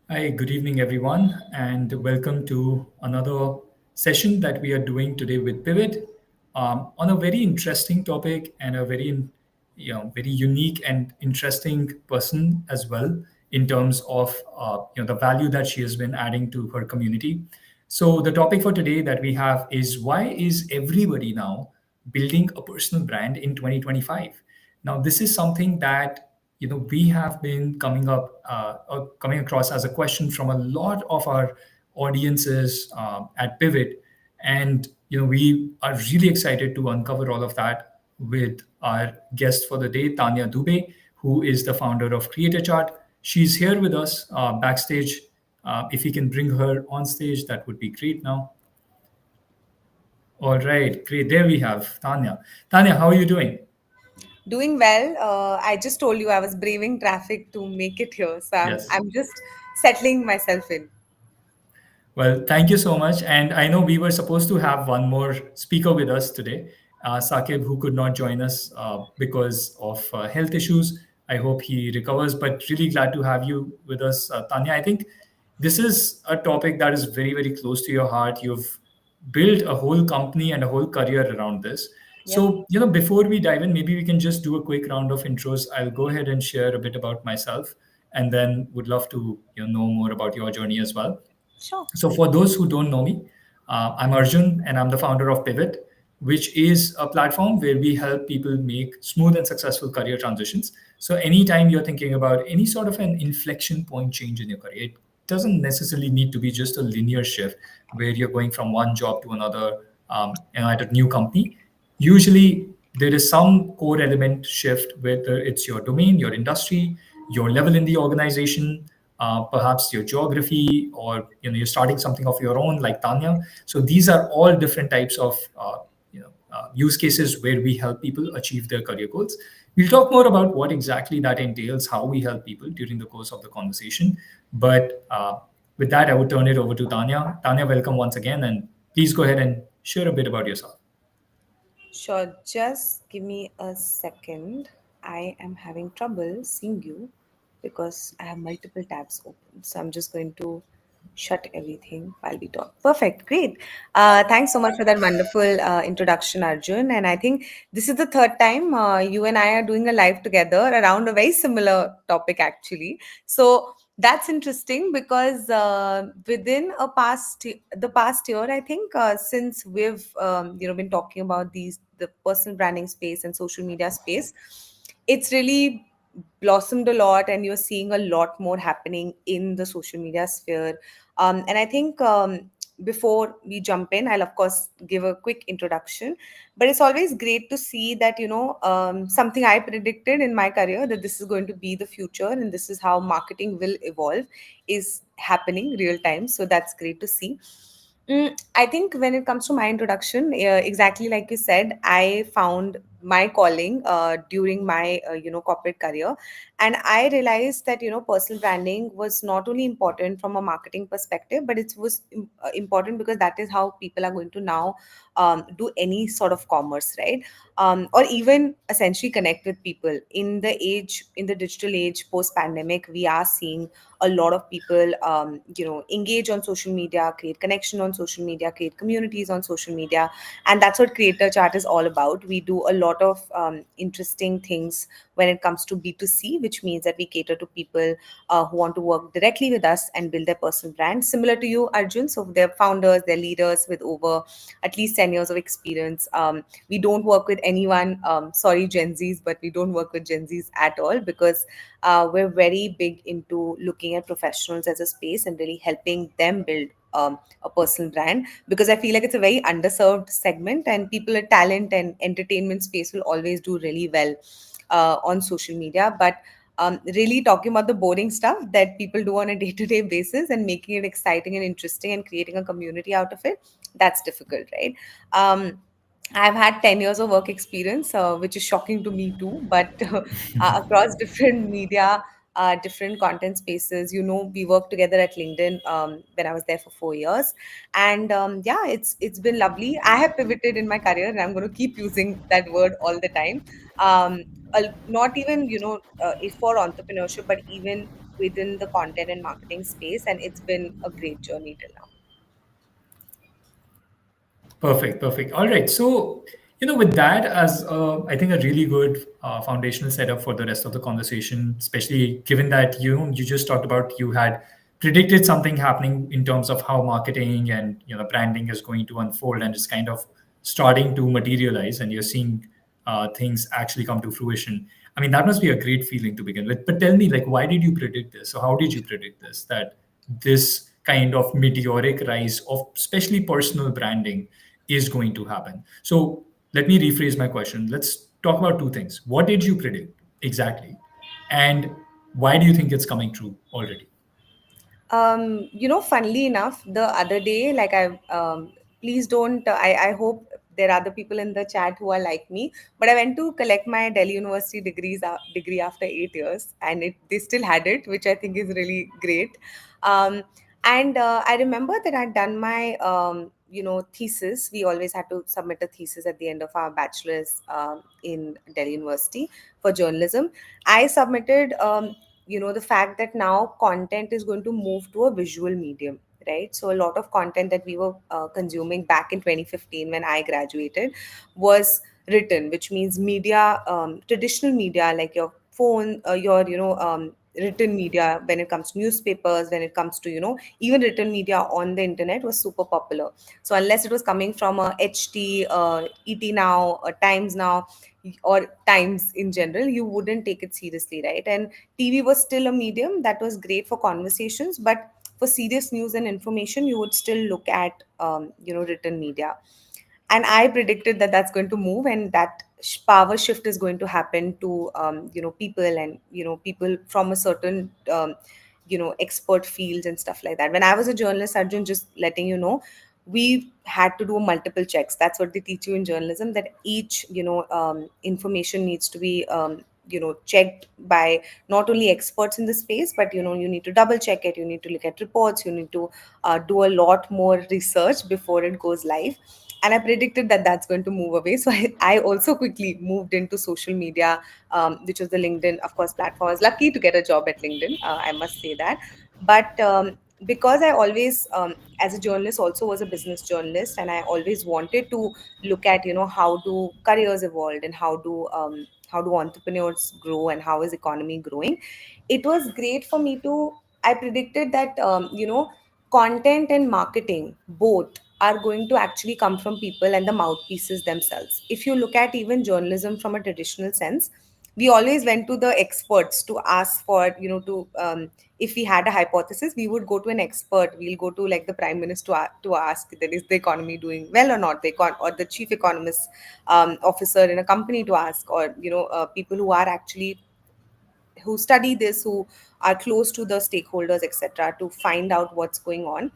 Hi, good evening, everyone, and welcome to another session that we are doing today with Pivot on a very interesting topic and a very unique and interesting person as well in terms of the value that she has been adding to her community. So the topic for today that we have is why is everybody now building a personal brand in 2025? Now, this is something that we have been coming across as a question from a lot of our audiences at Pivot, and we are really excited to uncover all of that with our guest for the day, Tanya Dubey, who is the founder of Creator Chart. She's here with us backstage. If we can bring her on stage, that would be great now. All right, great. There we have Tanya. Tanya, how are you doing? Doing well. I just told you I was braving traffic to make it here, so I'm Yes. I'm just settling myself in. Well, thank you so much. And I know we were supposed to have one more speaker with us today, Saaquib, who could not join us because of health issues. I hope he recovers, but really glad to have you with us, Tanya. I think this is a topic that is very, very close to your heart. You've built a whole company and a whole career around this. Yep. So, before we dive in, maybe we can just do a quick round of intros. I'll go ahead and share a bit about myself and then would love to know more about your journey as well. Sure. So, for those who don't know me, I'm Arjun and I'm the founder of Pivot, which is a platform where we help people make smooth and successful career transitions. So, anytime you're thinking about any sort of an inflection point change in your career, it doesn't necessarily need to be just a linear shift where you're going from one job to another at a new company. Usually, there is some core element shift, whether it's your domain, your industry, your level in the organization, perhaps your geography, or you're starting something of your own, like Tanya. So these are all different types of use cases where we help people achieve their career goals. We'll talk more about what exactly that entails, how we help people during the course of the conversation. But with that, I would turn it over to Tanya. Tanya, welcome once again, and please go ahead and share a bit about yourself. Sure. Just give me a second. I am having trouble seeing you because I have multiple tabs open. So I'm just going to shut everything while we talk. Perfect. Great. Thanks so much for that wonderful introduction, Arjun. And I think this is the third time you and I are doing a live together around a very similar topic, actually. So that's interesting because within the past year, I think since we've been talking about the personal branding space and social media space, it's really blossomed a lot, and you're seeing a lot more happening in the social media sphere. And I think before we jump in, I'll of course give a quick introduction. But it's always great to see that something I predicted in my career, that this is going to be the future and this is how marketing will evolve, is happening real time. So that's great to see. I think when it comes to my introduction, exactly like you said, I found my calling during my corporate career, and I realized that personal branding was not only important from a marketing perspective, but it was important because that is how people are going to now do any sort of commerce, right? Or even essentially connect with people in the digital age post pandemic. We are seeing a lot of people engage on social media, create connection on social media, create communities on social media, and that's what Creator Chart is all about. We do a lot of interesting things when it comes to B2C, which means that we cater to people who want to work directly with us and build their personal brand, similar to you, Arjun. So they're founders, they're leaders with over at least 10 years of experience. We don't work with anyone, sorry Gen Zs, but we don't work with Gen Zs at all, because we're very big into looking at professionals as a space and really helping them build a personal brand, because I feel like it's a very underserved segment, and people at talent and entertainment space will always do really well on social media. But really talking about the boring stuff that people do on a day-to-day basis and making it exciting and interesting and creating a community out of it, that's difficult, right? I've had 10 years of work experience, which is shocking to me too, but across different media, different content spaces. We worked together at LinkedIn when I was there for 4 years. And yeah, it's been lovely. I have pivoted in my career, and I'm going to keep using that word all the time. Not even, for entrepreneurship, but even within the content and marketing space, and it's been a great journey till now. Perfect, perfect. All right. So, with that as I think a really good foundational setup for the rest of the conversation, especially given that you just talked about you had predicted something happening in terms of how marketing and branding is going to unfold, and it's kind of starting to materialize, and you're seeing things actually come to fruition. I mean, that must be a great feeling to begin with. But tell me, like, why did you predict this? So, how did you predict this? That this kind of meteoric rise of especially personal branding is going to happen. So let me rephrase my question. Let's talk about two things. What did you predict exactly? And why do you think it's coming true already? Funnily enough, the other day, like please don't, I hope there are other people in the chat who are like me, but I went to collect my Delhi University degree after 8 years, and they still had it, which I think is really great. Um, and I remember that I'd done my, thesis. We always had to submit a thesis at the end of our bachelor's in Delhi University for journalism. I submitted the fact that now content is going to move to a visual medium, right? So a lot of content that we were consuming back in 2015 when I graduated was written, which means media, traditional media like your phone, your written media. When it comes to newspapers, when it comes to even written media on the internet was super popular. So unless it was coming from a HT, ET Now, Times Now, or Times in general, you wouldn't take it seriously, right? And TV was still a medium that was great for conversations, but for serious news and information, you would still look at written media. And I predicted that that's going to move, and that power shift is going to happen to people, and people from a certain expert fields and stuff like that. When I was a journalist, Arjun, just letting you know, we had to do multiple checks. That's what they teach you in journalism, that each information needs to be checked by not only experts in the space, but you need to double check it, you need to look at reports, you need to do a lot more research before it goes live. And I predicted that that's going to move away, so I also quickly moved into social media, which was the LinkedIn, of course, platform. I was lucky to get a job at LinkedIn, I must say that. But because I always, as a journalist, also was a business journalist, and I always wanted to look at how do careers evolve, and how do entrepreneurs grow, and how is economy growing. It was great for me to, I predicted that content and marketing both are going to actually come from people and the mouthpieces themselves. If you look at even journalism from a traditional sense, we always went to the experts to ask for, if we had a hypothesis, we would go to an expert. We'll go to like the prime minister to ask that is the economy doing well or not, or the chief economist officer in a company to ask, or people who are actually, who study this, who are close to the stakeholders, etc., to find out what's going on.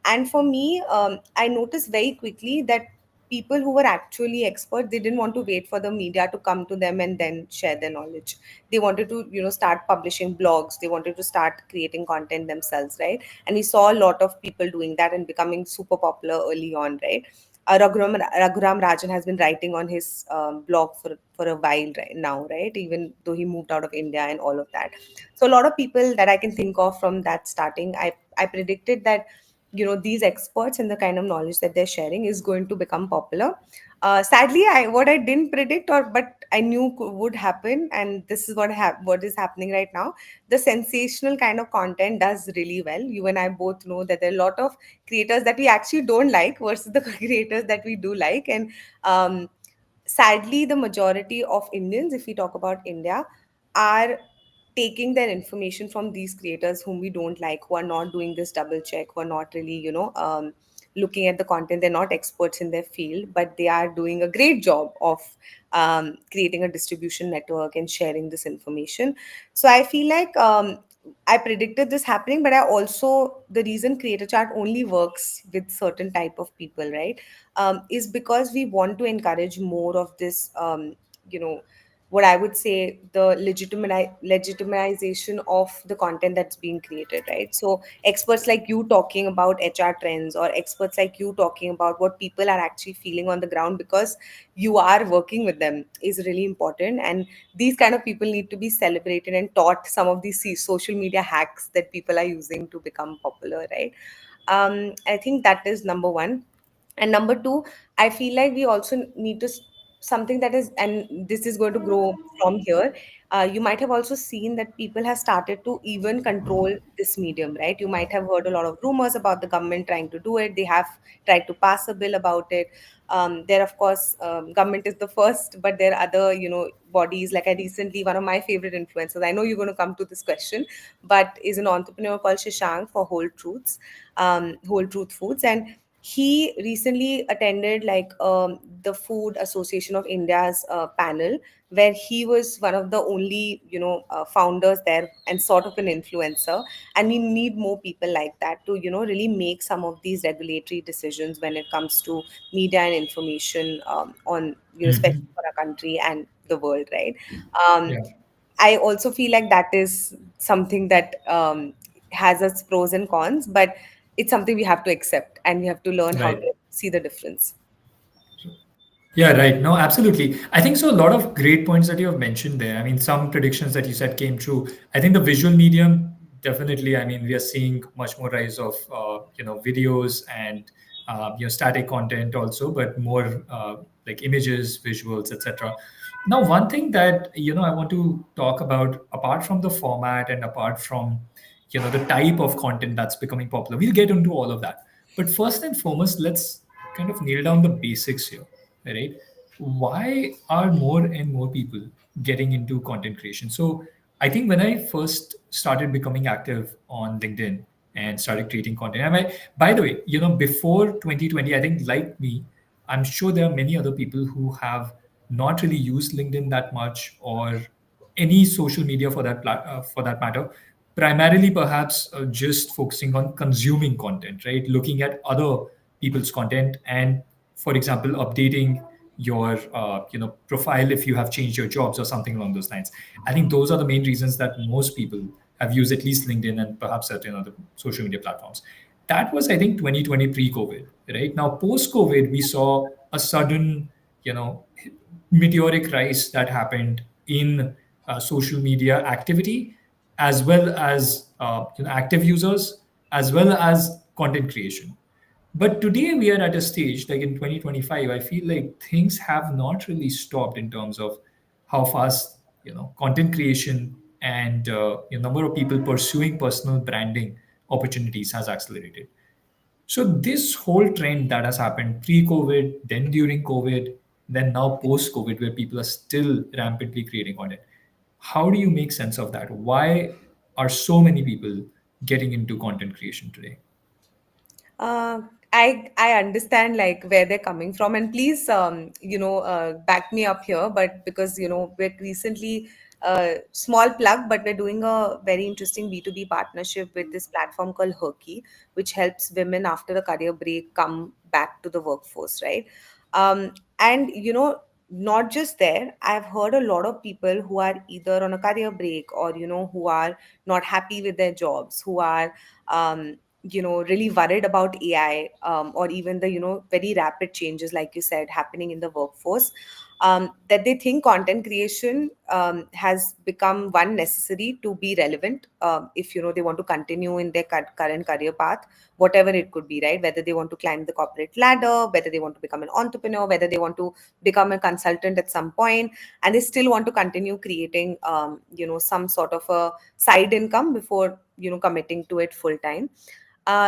And for me, I noticed very quickly that people who were actually expert, they didn't want to wait for the media to come to them and then share their knowledge. They wanted to start publishing blogs, they wanted to start creating content themselves, right? And we saw a lot of people doing that and becoming super popular early on, right? Raghuram Rajan has been writing on his blog for a while right now, right? Even though he moved out of India and all of that. So a lot of people that I can think of from that starting, I predicted that these experts and the kind of knowledge that they're sharing is going to become popular. Sadly, what I didn't predict, or but I knew would happen, and this is what is happening right now. The sensational kind of content does really well. You and I both know that there are a lot of creators that we actually don't like versus the creators that we do like. And um, sadly, the majority of Indians, if we talk about India, are taking their information from these creators whom we don't like, who are not doing this double check, who are not really looking at the content. They're not experts in their field, but they are doing a great job of creating a distribution network and sharing this information. So I feel like I predicted this happening, but I also, the reason Creator Chart only works with certain type of people, right, is because we want to encourage more of this, you know, what I would say, the legitimization of the content that's being created, right? So experts like you talking about HR trends, or experts like you talking about what people are actually feeling on the ground because you are working with them, is really important. And these kind of people need to be celebrated and taught some of these social media hacks that people are using to become popular, right? I think that is number one. And number two, I feel like we also need to something that is, and this is going to grow from here. You might have also seen that people have started to even control this medium, right? You might have heard a lot of rumors about the government trying to do it. They have tried to pass a bill about it. There, of course, government is the first, but there are other, bodies. Like I recently, one of my favorite influencers, I know you're going to come to this question, but is an entrepreneur called Shashank for Whole Truths, Whole Truth Foods. And he recently attended like the Food Association of India's panel, where he was one of the only founders there and sort of an influencer. And we need more people like that to really make some of these regulatory decisions when it comes to media and information, on especially Hmm. for our country and the world, right? um, Yeah, I also feel like that is something that has its pros and cons, but it's something we have to accept and we have to learn how right. to see the difference. Yeah, right. No, absolutely. I think so. A lot of great points that you have mentioned there. I mean, some predictions that you said came true. I think the visual medium, definitely. I mean, we are seeing much more rise of videos and static content also, but more like images, visuals, etc. Now, one thing that I want to talk about, apart from the format and apart from the type of content that's becoming popular, we'll get into all of that. But first and foremost, let's kind of nail down the basics here, right? Why are more and more people getting into content creation? So I think when I first started becoming active on LinkedIn and started creating content, and by the way, before 2020, I think like me, I'm sure there are many other people who have not really used LinkedIn that much, or any social media for for that matter. Primarily, perhaps just focusing on consuming content, right? Looking at other people's content, and, for example, updating your profile if you have changed your jobs or something along those lines. I think those are the main reasons that most people have used at least LinkedIn and perhaps certain other social media platforms. That was, I think, 2020 pre-COVID, right? Now, post-COVID, we saw a sudden, you know, meteoric rise that happened in social media activity, as well as active users, as well as content creation. But today we are at a stage, like in 2025, I feel like things have not really stopped in terms of how fast content creation and number of people pursuing personal branding opportunities has accelerated. So this whole trend that has happened pre-COVID, then during COVID, then now post-COVID, where people are still rampantly creating content. How do you make sense of that? Why are so many people getting into content creation today? Uh, I understand like where they're coming from, and please back me up here. But because we're recently, small plug, but we're doing a very interesting B2B partnership with this platform called Herky, which helps women after a career break come back to the workforce, right? And not just there, I've heard a lot of people who are either on a career break, or who are not happy with their jobs, who are really worried about AI, or even the very rapid changes, like you said, happening in the workforce, that they think content creation has become one necessary to be relevant, if they want to continue in their current career path, whatever it could be, right? Whether they want to climb the corporate ladder, whether they want to become an entrepreneur, whether they want to become a consultant at some point, and they still want to continue creating some sort of a side income before committing to it full time.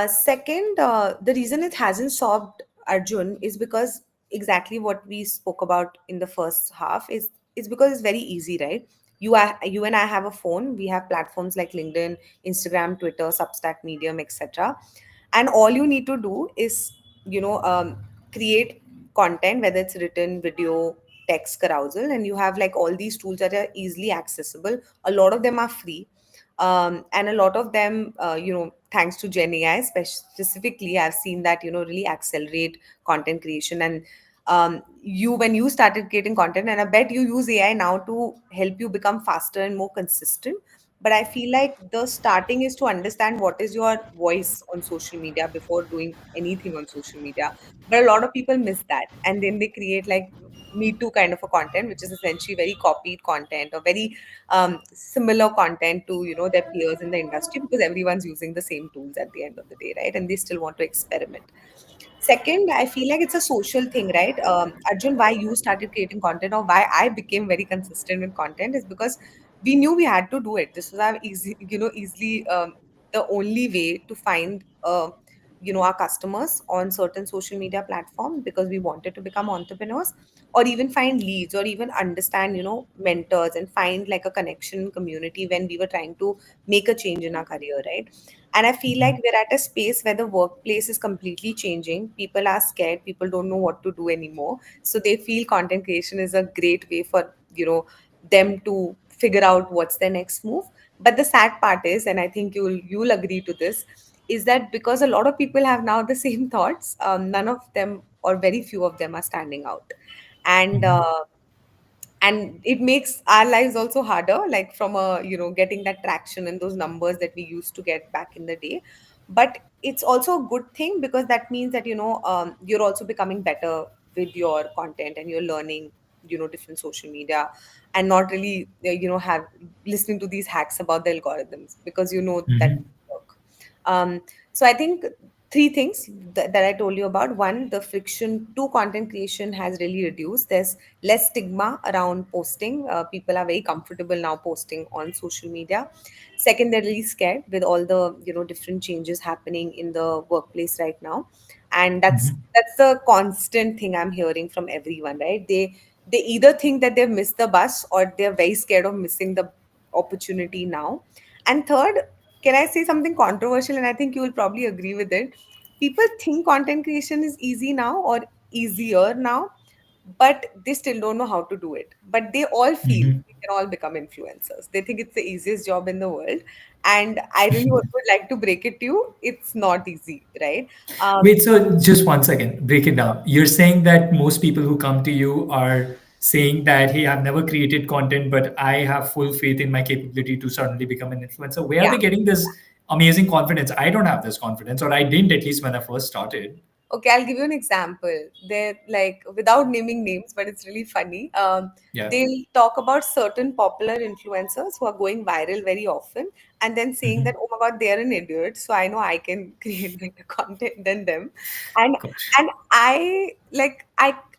Second, the reason it hasn't solved, Arjun, is because exactly what we spoke about in the first half is because it's very easy, right? You and I have a phone. We have platforms like LinkedIn, Instagram, Twitter, Substack, Medium, etc. And all you need to do is create content, whether it's written, video, text, carousel, and you have like all these tools that are easily accessible. A lot of them are free, and a lot of them, thanks to Gen AI specifically, I've seen that really accelerate content creation. And you when you started creating content, and I bet you use AI now to help you become faster and more consistent. But I feel like the starting is to understand what is your voice on social media before doing anything on social media. But a lot of people miss that, and then they create like me too kind of a content, which is essentially very copied content or very similar content to their peers in the industry, because everyone's using the same tools at the end of the day, right? And they still want to experiment. Second, I feel like it's a social thing, right? Arjun, why you started creating content or why I became very consistent with content is because we knew we had to do it. This was our easily the only way to find our customers on certain social media platforms, because we wanted to become entrepreneurs, or even find leads, or even understand mentors, and find like a connection community when we were trying to make a change in our career, right? And I feel like we're at a space where the workplace is completely changing. People are scared. People don't know what to do anymore. So they feel content creation is a great way for, them to figure out what's their next move. But the sad part is, and I think you'll agree to this, is that because a lot of people have now the same thoughts, none of them or very few of them are standing out. And it makes our lives also harder, like from a getting that traction and those numbers that we used to get back in the day. But it's also a good thing, because that means that you're also becoming better with your content, and you're learning different social media, and not really have listening to these hacks about the algorithms, because that Mhm. work. um, so I think three things that I told you about. One, the friction to content creation has really reduced. There's less stigma around posting. People are very comfortable now posting on social media. Second, they're really scared with all the different changes happening in the workplace right now, and that's the constant thing I'm hearing from everyone. Right? They either think that they've missed the bus, or they're very scared of missing the opportunity now. And third, can I say something controversial? And I think you will probably agree with it. People think content creation is easy now, or easier now, but they still don't know how to do it. But they all feel Mhm. we can all become influencers. They think it's the easiest job in the world. And I really would like to break it to you. It's not easy, right? Wait, so just one second, break it down. You're saying that most people who come to you are saying that, hey, I've never created content, but I have full faith in my capability to suddenly become an influencer. Where are Yeah. they getting this amazing confidence? I don't have this confidence, or I didn't, at least when I first started. Okay, I'll give you an example. They're like, without naming names, but it's really funny. Yeah. They'll talk about certain popular influencers who are going viral very often, and then saying that, Hmm. oh my God, they're an idiot. So I know I can create better content than them. And Gosh.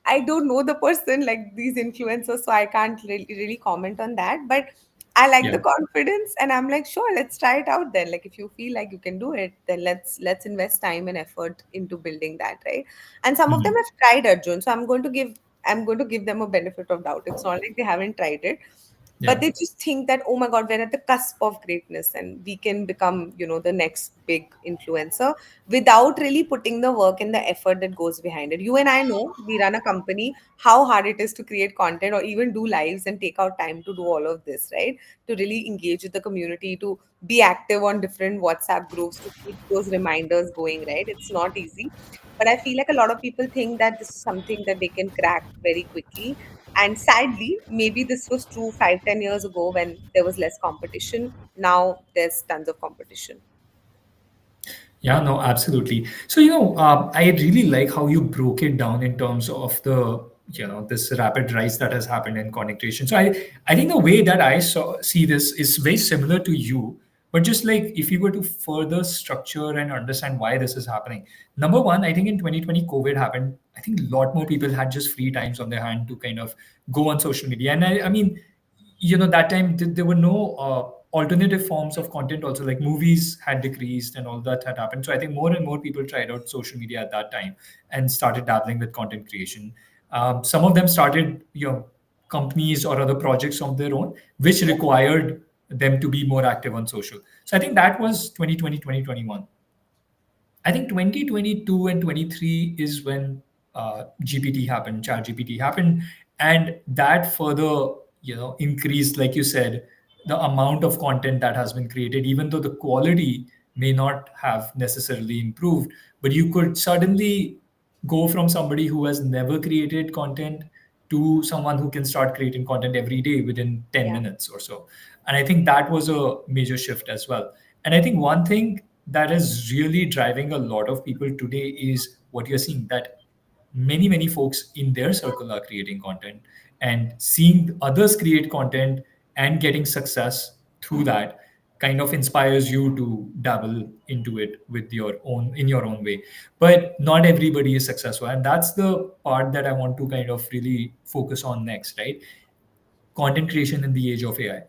I don't know the person, like these influencers, so I can't really comment on that. But I like the Yeah. confidence, and I'm like, sure, let's try it out then. Like, if you feel like you can do it, then let's invest time and effort into building that, right? And some of them Hmm. have tried, Arjun, so I'm going to give them a benefit of doubt. It's not like they haven't tried it, but Yeah. they just think that, oh my God, we're at the cusp of greatness and we can become the next big influencer, without really putting the work and the effort that goes behind it. You and I know, we run a company, how hard it is to create content or even do lives and take out time to do all of this, right? To really engage with the community, to be active on different WhatsApp groups, to keep those reminders going, right? It's not easy. But I feel like a lot of people think that this is something that they can crack very quickly. And sadly, maybe this was true 5, 10 years ago when there was less competition. Now there's tons of competition. Yeah, no, absolutely. So, I really like how you broke it down in terms of this rapid rise that has happened in content creation. So, I think the way that see this is very similar to you, but just like if you were to further structure and understand why this is happening. Number one, I think in 2020, COVID happened. I think a lot more people had just free times on their hand to kind of go on social media. And I mean, that time there were no alternative forms of content also, like movies had decreased and all that had happened. So I think more and more people tried out social media at that time and started dabbling with content creation. Some of them started companies or other projects of their own, which required them to be more active on social. So I think that was 2020, 2021. I think 2022 and 23 is when GPT happened, Chat GPT happened, and that further, increased, like you said, the amount of content that has been created, even though the quality may not have necessarily improved, but you could suddenly go from somebody who has never created content to someone who can start creating content every day within 10 Yeah. minutes or so. And I think that was a major shift as well. And I think one thing that is really driving a lot of people today is what you're seeing, that many folks in their circle are creating content, and seeing others create content and getting success through that kind of inspires you to dabble into it with your own in your own way. But not everybody is successful, and that's the part that I want to kind of really focus on next, right? Content creation in the age of AI.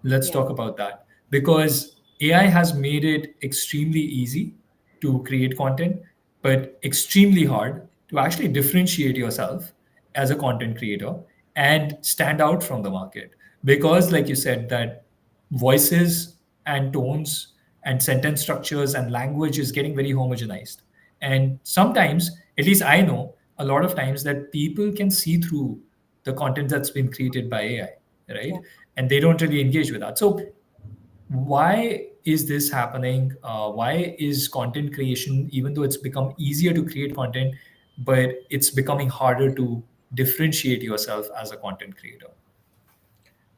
Let's Yeah. talk about that, because AI has made it extremely easy to create content, but extremely hard to actually differentiate yourself as a content creator and stand out from the market. Because, like you said, that voices and tones and sentence structures and language is getting very homogenized. And sometimes, at least I know, a lot of times that people can see through the content that's been created by AI, Yeah. right? And they don't really engage with that. So why is this happening? Why is content creation, even though it's become easier to create content, but it's becoming harder to differentiate yourself as a content creator?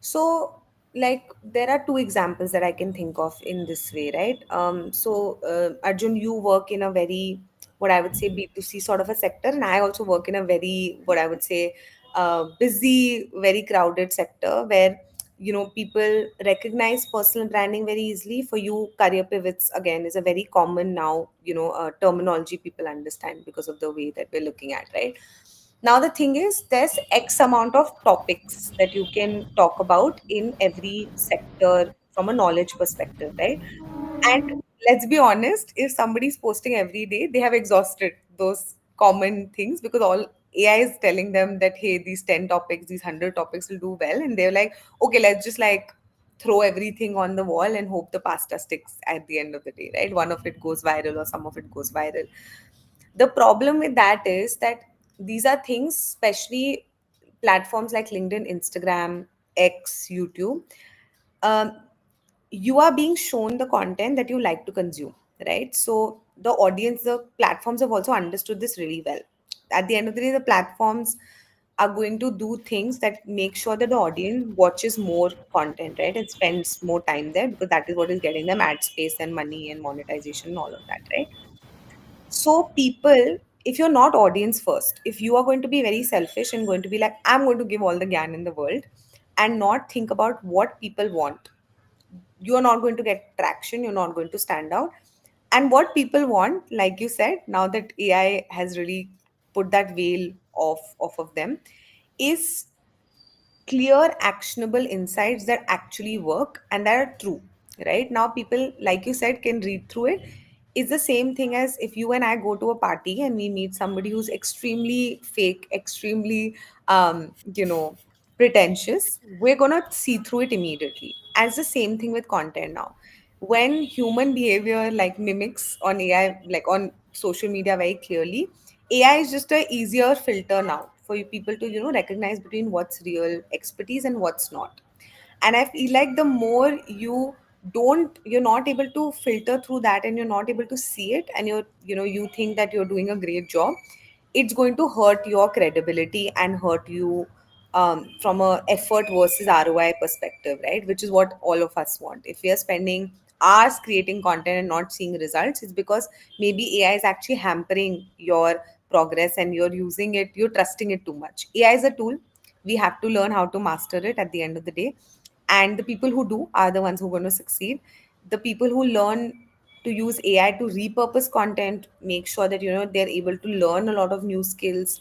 So, like, there are two examples that I can think of in this way, right? Arjun, you work in a very, what I would say, B2C sort of a sector, and I also work in a very, what I would say, busy, very crowded sector where, people recognize personal branding very easily. For you, career pivots, again, is a very common now, terminology people understand because of the way that we're looking at, right? Now, the thing is, there's X amount of topics that you can talk about in every sector from a knowledge perspective, right? And let's be honest, if somebody's posting every day, they have exhausted those common things because all AI is telling them that, hey, these 10 topics, these 100 topics will do well. And they're like, okay, let's just like throw everything on the wall and hope the pasta sticks at the end of the day, right? One of it goes viral or some of it goes viral. The problem with that is that these are things, especially platforms like LinkedIn, Instagram, X, YouTube, um, you are being shown the content that you like to consume, right? So the audience, the platforms have also understood this really well. At the end of the day, the platforms are going to do things that make sure that the audience watches more content, right? And spends more time there because that is what is getting them ad space and money and monetization and all of that, right? So, people, if you're not audience first, if you are going to be very selfish and going to be like, I'm going to give all the gyan in the world and not think about what people want, you are not going to get traction, you're not going to stand out. And what people want, like you said, now that AI has really put that veil off of them, is clear, actionable insights that actually work and that are true. Right now, people, like you said, can read through it. It's the same thing as if you and I go to a party and we meet somebody who's extremely fake, extremely, pretentious. We're gonna see through it immediately. As the same thing with content now. When human behavior like mimics on AI, like on social media very clearly, AI is just a easier filter now for you people to recognize between what's real expertise and what's not. And I feel like the more you're not able to filter through that and you're not able to see it and you think that you're doing a great job, it's going to hurt your credibility and hurt you from a effort versus ROI perspective, right? Which is what all of us want. If we are spending hours creating content and not seeing results, it's because maybe AI is actually hampering your progress and you're trusting it too much. AI is a tool. We have to learn how to master it at the end of the day. And the people who do are the ones who are going to succeed. The people who learn to use AI to repurpose content, make sure that they're able to learn a lot of new skills.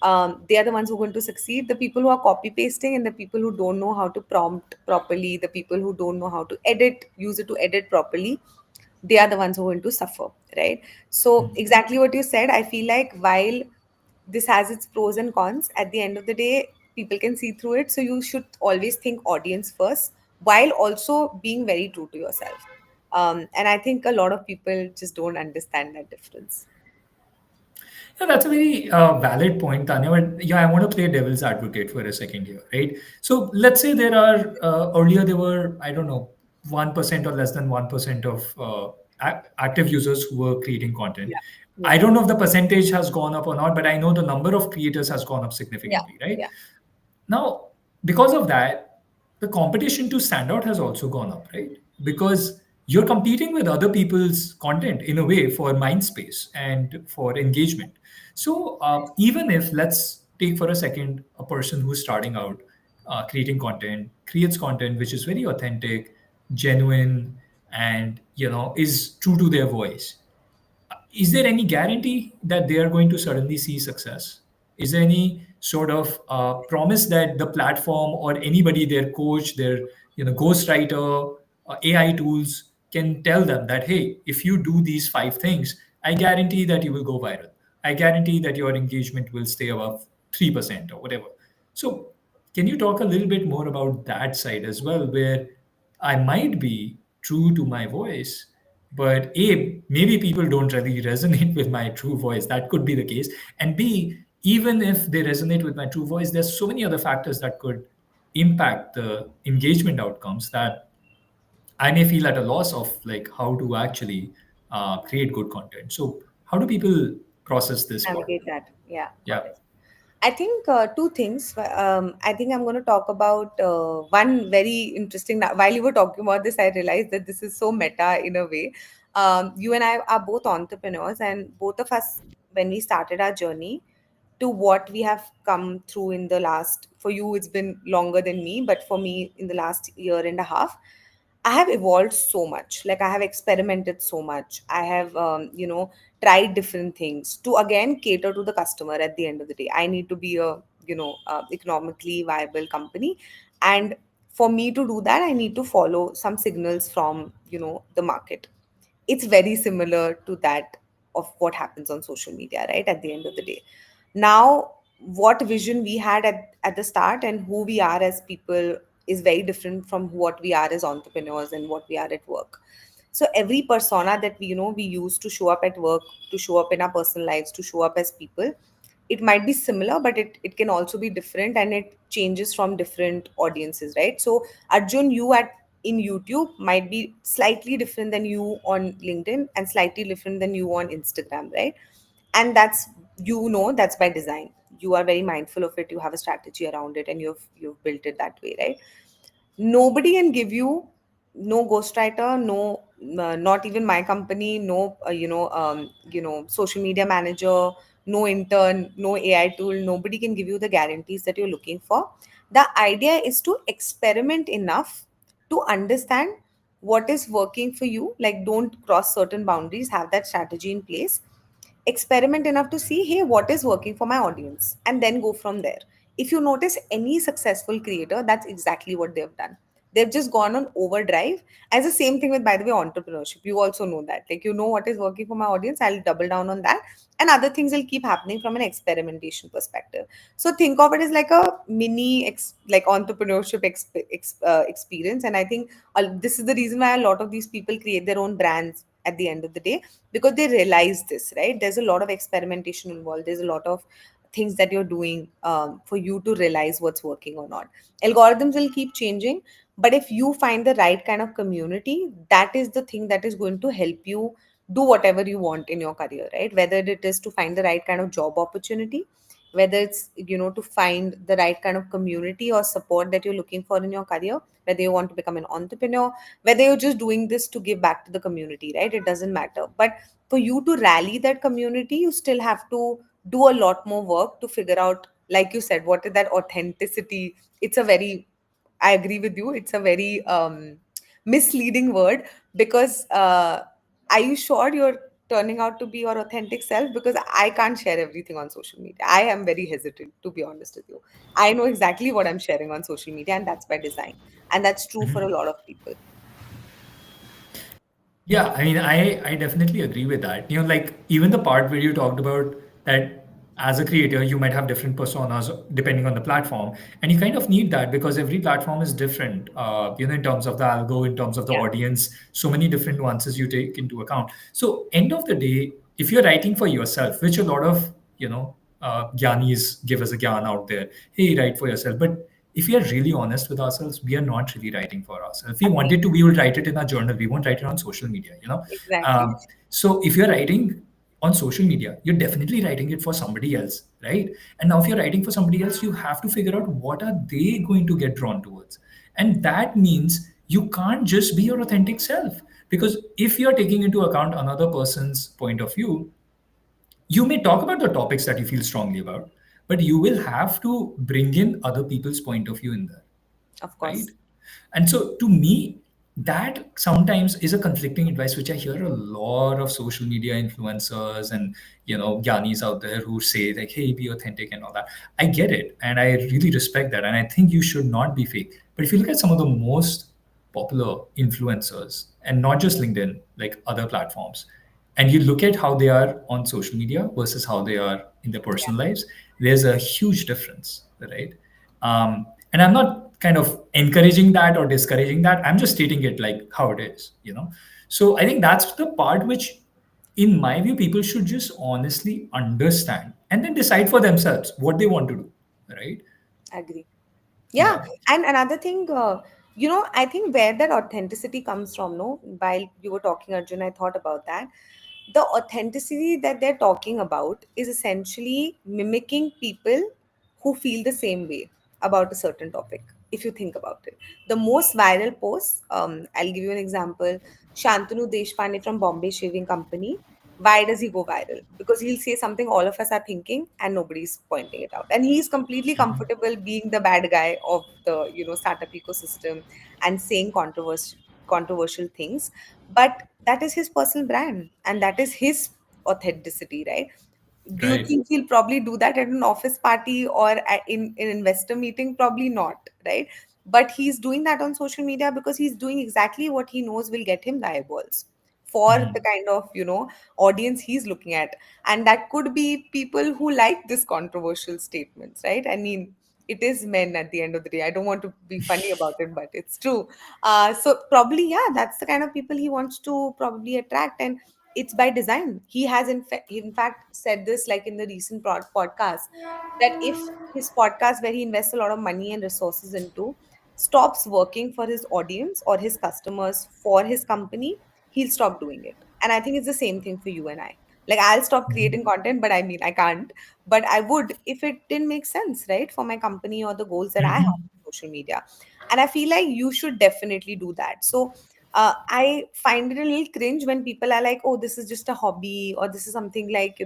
They are the ones who are going to succeed. The people who are copy pasting and the people who don't know how to prompt properly, the people who don't know how to use it to edit properly, they are the ones who are going to suffer, right? So exactly what you said, I feel like while this has its pros and cons, at the end of the day, people can see through it. So you should always think audience first while also being very true to yourself. And I think a lot of people just don't understand that difference. Yeah, that's a very valid point, Tanya. But yeah, I want to play devil's advocate for a second here, right? So let's say there are earlier there were, I don't know, 1% or less than 1% of active users who were creating content. Yeah. Yeah. I don't know if the percentage has gone up or not, but I know the number of creators has gone up Yeah. significantly, right? Yeah. Now, because of that, the competition to stand out has also gone up, right? Because you're competing with other people's content in a way for mind space and for engagement. So, even if, let's take for a second, a person who's starting out creating content, creates content which is very authentic, genuine, and is true to their voice, is there any guarantee that they are going to suddenly see success? Is there any sort of promise that the platform or anybody, their coach, their ghostwriter, AI tools can tell them that, hey, if you do these 5 things, I guarantee that you will go viral. I guarantee that your engagement will stay above 3% or whatever. So, can you talk a little bit more about that side as well, where I might be true to my voice, but A, maybe people don't really resonate with my true voice. That could be the case. And B, even if they resonate with my true voice, there's so many other factors that could impact the engagement outcomes that I may feel at a loss of, like, how to actually create good content. So, how do people process this part? Navigate that. Yeah, got Yeah. it. I think two things. I think I'm going to talk about one very interesting. While you were talking about this, I realized that this is so meta in a way. You and I are both entrepreneurs, and both of us, when we started our journey to what we have come through in the last, for you, it's been longer than me, but for me, in the last year and a half, I have evolved so much. Like, I have experimented so much. I have, tried different things to again cater to the customer. At the end of the day, I need to be a, economically viable company, and for me to do that, I need to follow some signals from, the market. It's very similar to that of what happens on social media, right? At the end of the day, now, what vision we had at the start and who we are as people is very different from what we are as entrepreneurs and what we are at work. So every persona that we use to show up at work, to show up in our personal lives, to show up as people, it might be similar, but it can also be different, and it changes from different audiences, right? So Arjun, you at in YouTube might be slightly different than you on LinkedIn and slightly different than you on Instagram, right? And that's by design. You are very mindful of it, you have a strategy around it, and you've built it that way, right? Nobody can give you, no ghostwriter, no, not even my company, no, social media manager, no intern, no AI tool, nobody can give you the guarantees that you're looking for. The idea is to experiment enough to understand what is working for you. Like, don't cross certain boundaries, have that strategy in place, experiment enough to see, hey, what is working for my audience, and then go from there. If you notice any successful creator, that's exactly what they've done. They've just gone on overdrive. As the same thing with, by the way, entrepreneurship, you also know that, like, what is working for my audience, I'll double down on that, and other things will keep happening from an experimentation perspective. So think of it as like a mini like entrepreneurship experience. And I think this is the reason why a lot of these people create their own brands at the end of the day, because they realize this, right? There's a lot of experimentation involved, there's a lot of things that you're doing, for you to realize what's working or not. Algorithms will keep changing, but if you find the right kind of community, that is the thing that is going to help you do whatever you want in your career, right? Whether it is to find the right kind of job opportunity, whether it's, to find the right kind of community or support that you're looking for in your career, whether you want to become an entrepreneur, whether you're just doing this to give back to the community, right? It doesn't matter. But for you to rally that community, you still have to do a lot more work to figure out, like you said, what is that authenticity. It's a very, I agree with you, it's a very misleading word, because are you sure you're turning out to be your authentic self? Because I can't share everything on social media. I am very hesitant, to be honest with you. I know exactly what I'm sharing on social media, and that's by design. And that's true for a lot of people. Yeah, I mean, I definitely agree with that. Like, even the part where you talked about that as a creator, you might have different personas depending on the platform, and you kind of need that because every platform is different. In terms of the algo, in terms of the Yeah, audience, so many different nuances you take into account. So, end of the day, if you're writing for yourself, which a lot of gyanis give as a gyan out there, hey, write for yourself, but if we are really honest with ourselves, we are not really writing for ourselves. If we agreed. wanted to, we would write it in our journal. We won't write it on social media. Exactly. So if you're writing, on social media, you're definitely writing it for somebody else, right? And now if you're writing for somebody else, you have to figure out what are they going to get drawn towards. And that means you can't just be your authentic self, because if you're taking into account another person's point of view, you may talk about the topics that you feel strongly about, but you will have to bring in other people's point of view in there, Of right? course. And so to me, that sometimes is a conflicting advice which I hear a lot of social media influencers and gyanis out there who say like, hey, be authentic and all that. I get it, and I really respect that, and I think you should not be fake. But if you look at some of the most popular influencers, and not just LinkedIn, like other platforms, and you look at how they are on social media versus how they are in their Yeah, personal lives, there's a huge difference, right? And I'm not kind of encouraging that or discouraging that. I'm just stating it like how it is. So I think that's the part which, in my view, people should just honestly understand and then decide for themselves what they want to do, right? agree. Yeah, Yeah. and another thing, I think where that authenticity comes from, no, while you were talking, Arjun, I thought about that. The authenticity that they're talking about is essentially mimicking people who feel the same way about a certain topic. If you think about it, the most viral posts, I'll give you an example. Shantanu Deshpande from Bombay Shaving Company. Why does he go viral? Because he'll say something all of us are thinking and nobody's pointing it out, and he's completely comfortable being the bad guy of the startup ecosystem and saying controversial things. But that is his personal brand and that is his authenticity, right? Do you Right. think he'll probably do that at an office party or in an investor meeting? Probably not, right? But he's doing that on social media because he's doing exactly what he knows will get him the eyeballs for the kind of audience he's looking at. And that could be people who like this controversial statements, right? I mean, it is men at the end of the day. I don't want to be funny about it, but it's true. So probably, yeah, that's the kind of people he wants to probably attract, and it's by design. He has in fact said this, like in the recent podcast, that if his podcast, where he invests a lot of money and resources into, stops working for his audience or his customers for his company, he'll stop doing it. And I think it's the same thing for you and I. Like, I'll stop creating content, but I mean, I can't. But I would if it didn't make sense, right, for my company or the goals that I have Mhm. on social media. And I feel like you should definitely do that. So I find it a little cringe when people are like, oh, this is just a hobby, or this is something like,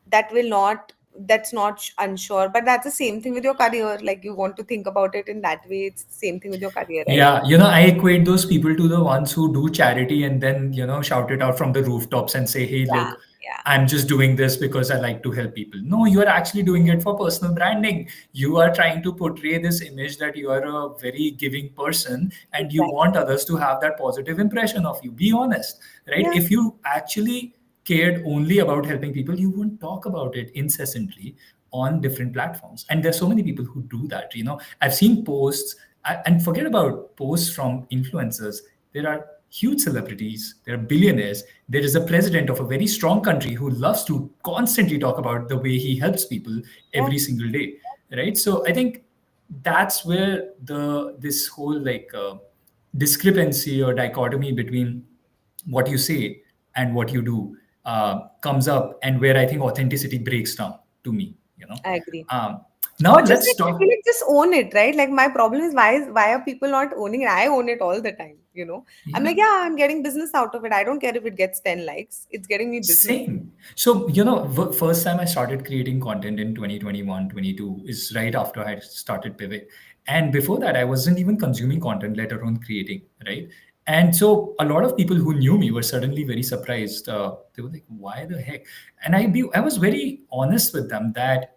that will not, that's not unsure. But that's the same thing with your career. Like, you want to think about it in that way. It's the same thing with your career, right? Yeah, I equate those people to the ones who do charity and then, shout it out from the rooftops and say, hey, Yeah, look, yeah, I'm just doing this because I like to help people. No, you are actually doing it for personal branding. You are trying to portray this image that you are a very giving person and you exactly. want others to have that positive impression of you. Be honest, right? Yeah, If you actually cared only about helping people, you wouldn't talk about it incessantly on different platforms. And there's so many people who do that. I've seen posts, and forget about posts from influencers. There are huge celebrities, there are billionaires. There is a president of a very strong country who loves to constantly talk about the way he helps people yeah, every single day, right? So I think that's where this whole discrepancy or dichotomy between what you say and what you do comes up, and where I think authenticity breaks down to me. I agree. Um, Or Now just let's like, I feel talk. like just own it, right? Like, my problem is, why are people not owning it? I own it all the time. I'm like, Yeah. yeah, I'm getting business out of it. I don't care if it gets 10 likes. It's getting me business. Same. So, first time I started creating content in 2021, 22 is right after I started Pivot. And before that, I wasn't even consuming content, let alone creating, right? And so a lot of people who knew me were suddenly very surprised. They were like, why the heck? And I was very honest with them that,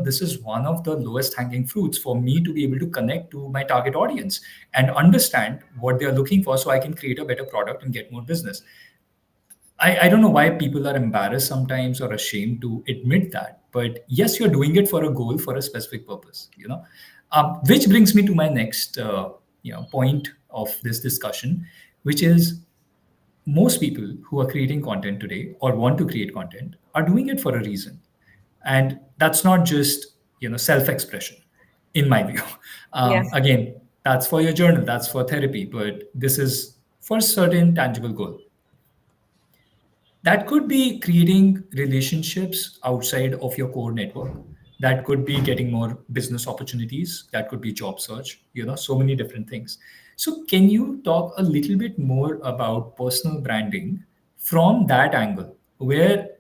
this is one of the lowest hanging fruits for me to be able to connect to my target audience and understand what they're looking for so I can create a better product and get more business. I don't know why people are embarrassed sometimes or ashamed to admit that. But yes, you're doing it for a goal, for a specific purpose. Which brings me to my next point of this discussion, which is most people who are creating content today or want to create content are doing it for a reason. And that's not just self-expression, in my view. Yeah. Again, that's for your journal, that's for therapy, but this is for a certain tangible goal. That could be creating relationships outside of your core network. That could be getting more business opportunities. That could be job search, so many different things. So, can you talk a little bit more about personal branding from that angle, where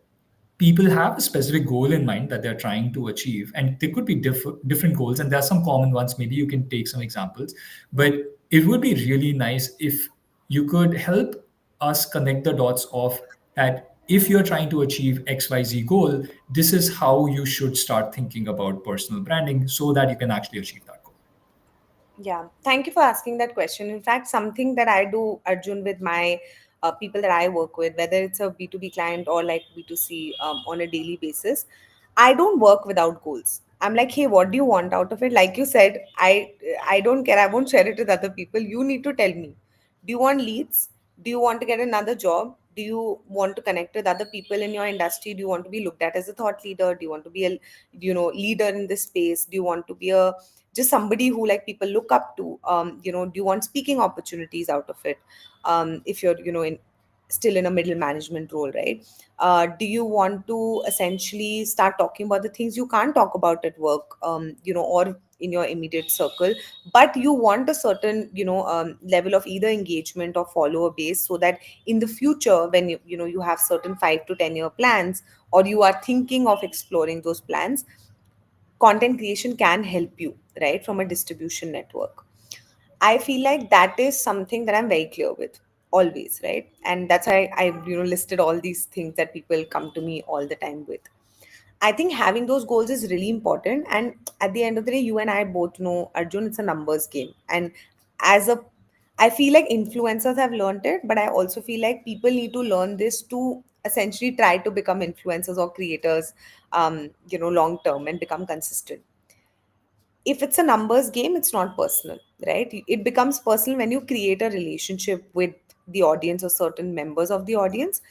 people have a specific goal in mind that they're trying to achieve, and there could be different goals, and there are some common ones. Maybe you can take some examples, but it would be really nice if you could help us connect the dots of that. If you're trying to achieve XYZ goal, this is how you should start thinking about personal branding so that you can actually achieve that goal. Yeah, thank you for asking that question. In fact, something that I do, Arjun, with my people that I work with, whether it's a B2B client or like B2C on a daily basis, I don't work without goals. I'm like, hey, what do you want out of it? Like you said, I don't care. I won't share it with other people. You need to tell me. Do you want leads? Do you want to get another job? Do you want to connect with other people in your industry? Do you want to be looked at as a thought leader? Do you want to be a leader in this space? Do you want to be a just somebody who like people look up to? Do you want speaking opportunities out of it? If you're in still in a middle management role, right? Do you want to essentially start talking about the things you can't talk about at work, or in your immediate circle, but you want a certain level of either engagement or follower base, so that in the future when you have certain 5 to 10 year plans, or you are thinking of exploring those plans, content creation can help you, right, from a distribution network. I feel like that is something that I'm very clear with always, right? And that's why I listed all these things that people come to me all the time with. I think having those goals is really important. And at the end of the day, you and I both know, Arjun, it's a numbers game. And as a I feel like influencers have learned it, but I also feel like people need to learn this to essentially try to become influencers or creators, long term and become consistent. If it's a numbers game, it's not personal, right? It becomes personal when you create a relationship with the audience or certain members of the audience.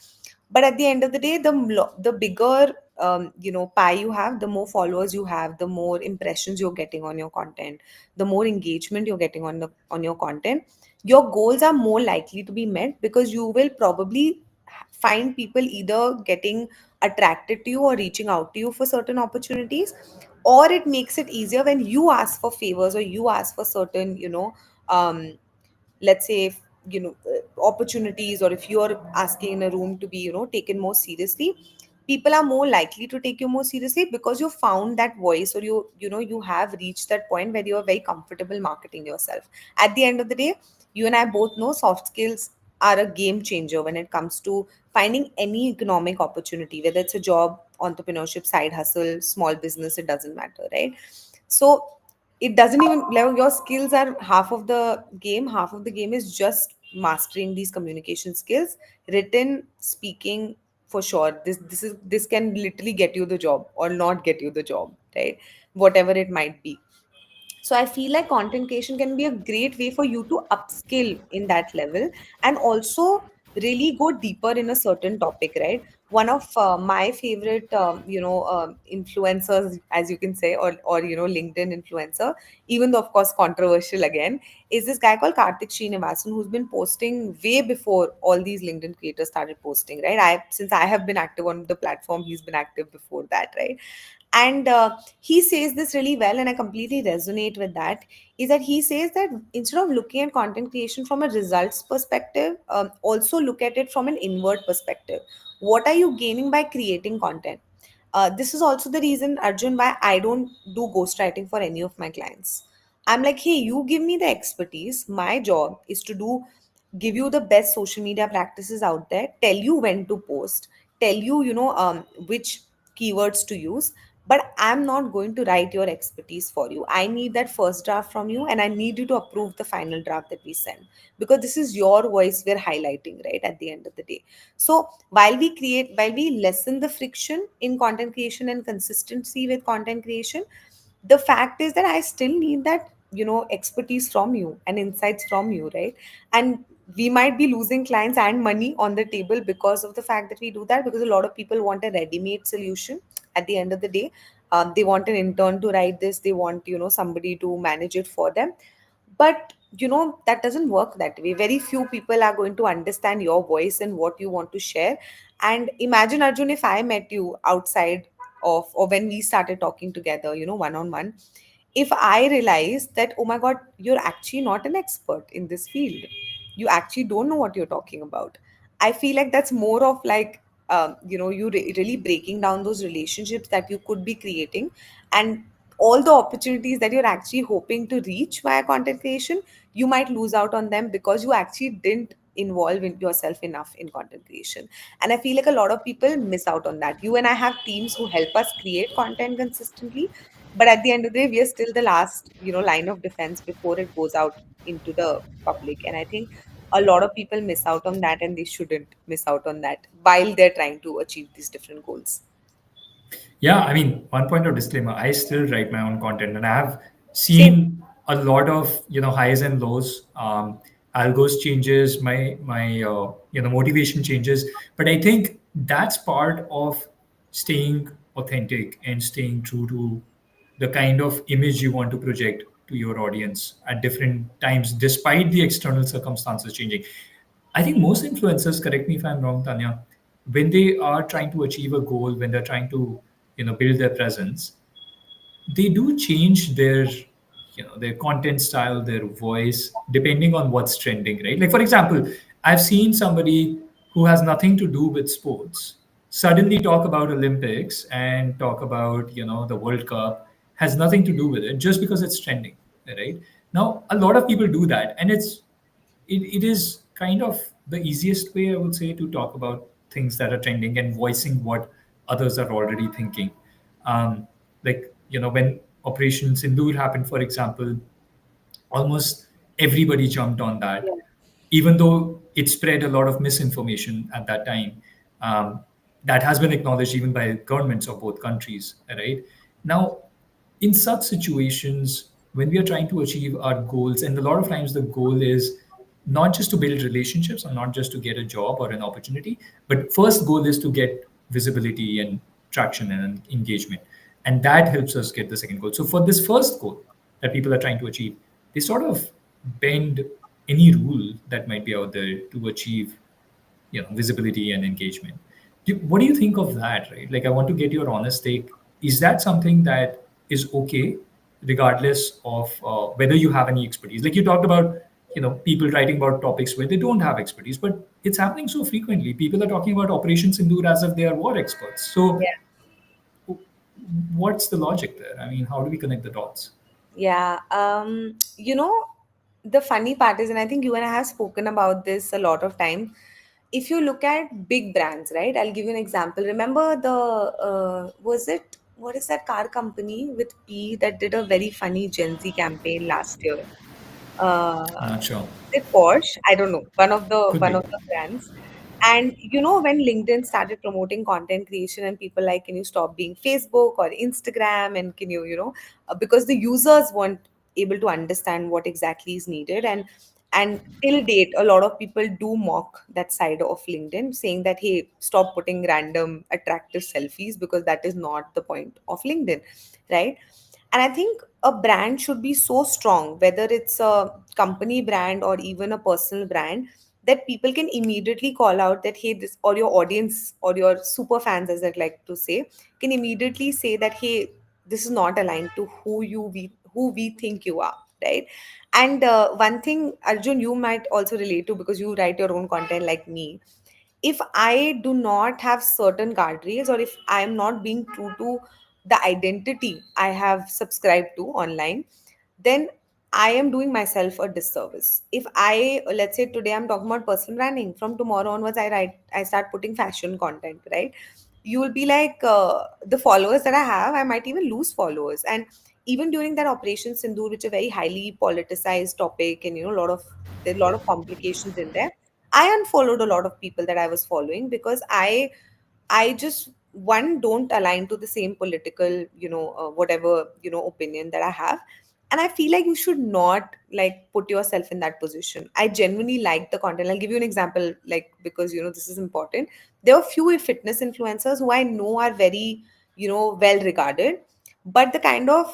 But at the end of the day, the bigger pie you have, the more followers you have, the more impressions you're getting on your content, the more engagement you're getting on your content, your goals are more likely to be met, because you will probably find people either getting attracted to you or reaching out to you for certain opportunities, or it makes it easier when you ask for favors or you ask for certain um, let's say if, opportunities, or if you're asking in a room to be taken more seriously, people are more likely to take you more seriously, because you found that voice, or you have reached that point where you are very comfortable marketing yourself. At the end of the day, you and I both know soft skills are a game changer when it comes to finding any economic opportunity, whether it's a job, entrepreneurship, side hustle, small business, it doesn't matter, right? So it doesn't even like your skills are half of the game. Half of the game is just mastering these communication skills, written, speaking, for sure. This can literally get you the job or not get you the job, right? Whatever it might be. So I feel like content creation can be a great way for you to upskill in that level, and also really go deeper in a certain topic, right? One of my favorite, influencers, as you can say, or LinkedIn influencer, even though of course controversial again, is this guy called Karthik Srinivasan, who's been posting way before all these LinkedIn creators started posting, right? Since I have been active on the platform, he's been active before that, right? And he says this really well, and I completely resonate with that. Is that he says that instead of looking at content creation from a results perspective, also look at it from an inward perspective. What are you gaining by creating content? This is also the reason, Arjun, why I don't do ghostwriting for any of my clients. I'm like, hey, you give me the expertise. My job is to give you the best social media practices out there, tell you when to post, tell you, which keywords to use. But I'm not going to write your expertise for you. I need that first draft from you, and I need you to approve the final draft that we send, because this is your voice we're highlighting, right, at the end of the day. So while we lessen the friction in content creation and consistency with content creation, the fact is that I still need that expertise from you and insights from you, right? And we might be losing clients and money on the table because of the fact that we do that, because a lot of people want a ready-made solution at the end of the day. They want an intern to write this, they want somebody to manage it for them. But that doesn't work that way. Very few people are going to understand your voice and what you want to share. And imagine, Arjun, if I met you outside of, or when we started talking together, one on one, if I realized that, oh my God, you're actually not an expert in this field, you actually don't know what you're talking about. I feel like that's more of like, you really breaking down those relationships that you could be creating, and all the opportunities that you're actually hoping to reach via content creation, you might lose out on them because you actually didn't involve in yourself enough in content creation. And I feel like a lot of people miss out on that. You and I have teams who help us create content consistently, but at the end of the day, we are still the last, line of defense before it goes out into the public. And I think a lot of people miss out on that, and they shouldn't miss out on that while they're trying to achieve these different goals. Yeah, I mean, one point of disclaimer, I still write my own content and I have Same. seen a lot of, highs and lows. Algos changes, my motivation changes. But I think that's part of staying authentic and staying true to the kind of image you want to project to your audience at different times, despite the external circumstances changing. I think most influencers, correct me if I'm wrong, Tanya, when they are trying to achieve a goal, when they're trying to, build their presence, they do change their content style, their voice, depending on what's trending, right? Like for example, I've seen somebody who has nothing to do with sports suddenly talk about Olympics and talk about the World Cup, has nothing to do with it just because it's trending, right? Now a lot of people do that, and it is kind of the easiest way, I would say, to talk about things that are trending and voicing what others are already thinking. Like, when Operation Sindoor happened, for example, almost everybody jumped on that, Yeah. even though it spread a lot of misinformation at that time. That has been acknowledged even by governments of both countries, right? Now, in such situations, when we are trying to achieve our goals, and a lot of times the goal is not just to build relationships or not just to get a job or an opportunity, but first goal is to get visibility and traction and engagement. And that helps us get the second goal. So for this first goal that people are trying to achieve, they sort of bend any rule that might be out there to achieve visibility and engagement. What do you think of that, right? Like, I want to get your honest take. Is that something that is okay regardless of whether you have any expertise? Like you talked about people writing about topics where they don't have expertise, but it's happening so frequently. People are talking about Operation Sindoor as if they are war experts. So what's the logic there? I mean, how do we connect the dots? Yeah. The funny part is, and I think you and I have spoken about this a lot of time. If you look at big brands, right? I'll give you an example. Remember what is that car company with P that did a very funny Gen Z campaign last year? Not sure. Is it Porsche? I don't know. Could One be. of the brands. And when LinkedIn started promoting content creation, and people like, can you stop being Facebook or Instagram, and can because the users weren't able to understand what exactly is needed, and till date, a lot of people do mock that side of LinkedIn, saying that, hey, stop putting random attractive selfies because that is not the point of LinkedIn, right? And I think a brand should be so strong, whether it's a company brand or even a personal brand, that people can immediately call out that, hey, this, or your audience or your super fans, as I'd like to say, can immediately say that, hey, this is not aligned to who we think you are, right? And one thing, Arjun, you might also relate to, because you write your own content like me. If I do not have certain guardrails, or if I am not being true to the identity I have subscribed to online, then I am doing myself a disservice. If I, let's say today I'm talking about personal branding, from tomorrow onwards I start putting fashion content, right? You will be like, the followers that I have, I might even lose followers. And even during that Operation Sindoor, which is a very highly politicized topic, and there are a lot of complications in there, I unfollowed a lot of people that I was following, because I just, one, don't align to the same political, whatever, opinion that I have. And I feel like you should not like put yourself in that position. I genuinely like the content. I'll give you an example, like, because this is important. There are few fitness influencers who I know are very, well regarded, but the kind of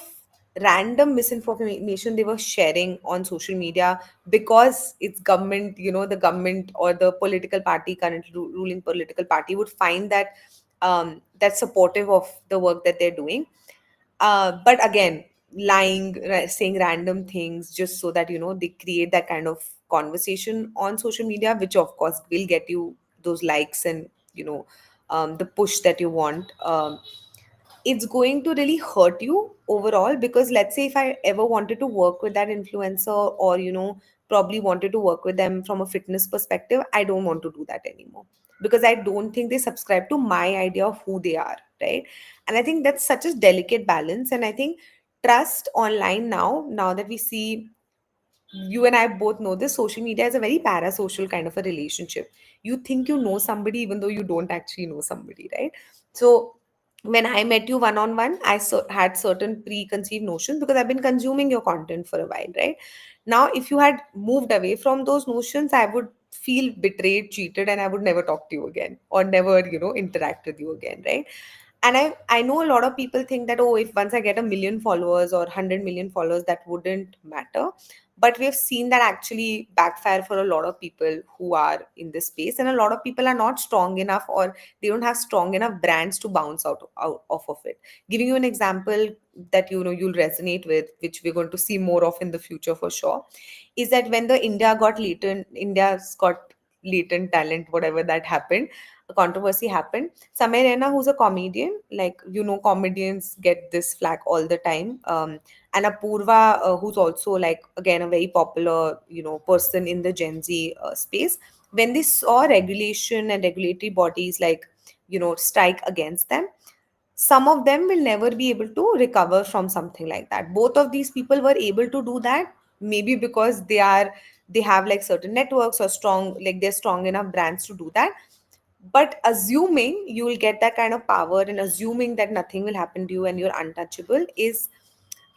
random misinformation they were sharing on social media because it's government, the government or the political party, currently ruling political party, would find that that's supportive of the work that they're doing. But again, lying, saying random things just so that they create that kind of conversation on social media, which of course will get you those likes and the push that you want. It's going to really hurt you overall, because let's say if I ever wanted to work with that influencer, or probably wanted to work with them from a fitness perspective, I don't want to do that anymore, because I don't think they subscribe to my idea of who they are, right? And I think that's such a delicate balance. And I think trust online, now that we see, you and I both know this, social media is a very parasocial kind of a relationship. You think you know somebody even though you don't actually know somebody, right? So when I met you one on one, I had certain preconceived notions because I've been consuming your content for a while, right? Now, if you had moved away from those notions, I would feel betrayed, cheated, and I would never talk to you again, or never, interact with you again, right? And I know a lot of people think that, oh, if once I get a million followers or 100 million followers, that wouldn't matter. But we've seen that actually backfire for a lot of people who are in this space, and a lot of people are not strong enough, or they don't have strong enough brands to bounce out off of it. Giving you an example that you'll resonate with, which we're going to see more of in the future for sure, is that when the India's got latent talent, whatever that happened, a controversy happened. Samay Raina, who's a comedian, like, comedians get this flack all the time. And Apurva, who's also, like, again, a very popular, person in the Gen Z space, when they saw regulation and regulatory bodies, like, strike against them, some of them will never be able to recover from something like that. Both of these people were able to do that, maybe because they have like certain networks, or strong, like they're strong enough brands to do that. But assuming you will get that kind of power, and assuming that nothing will happen to you and you're untouchable,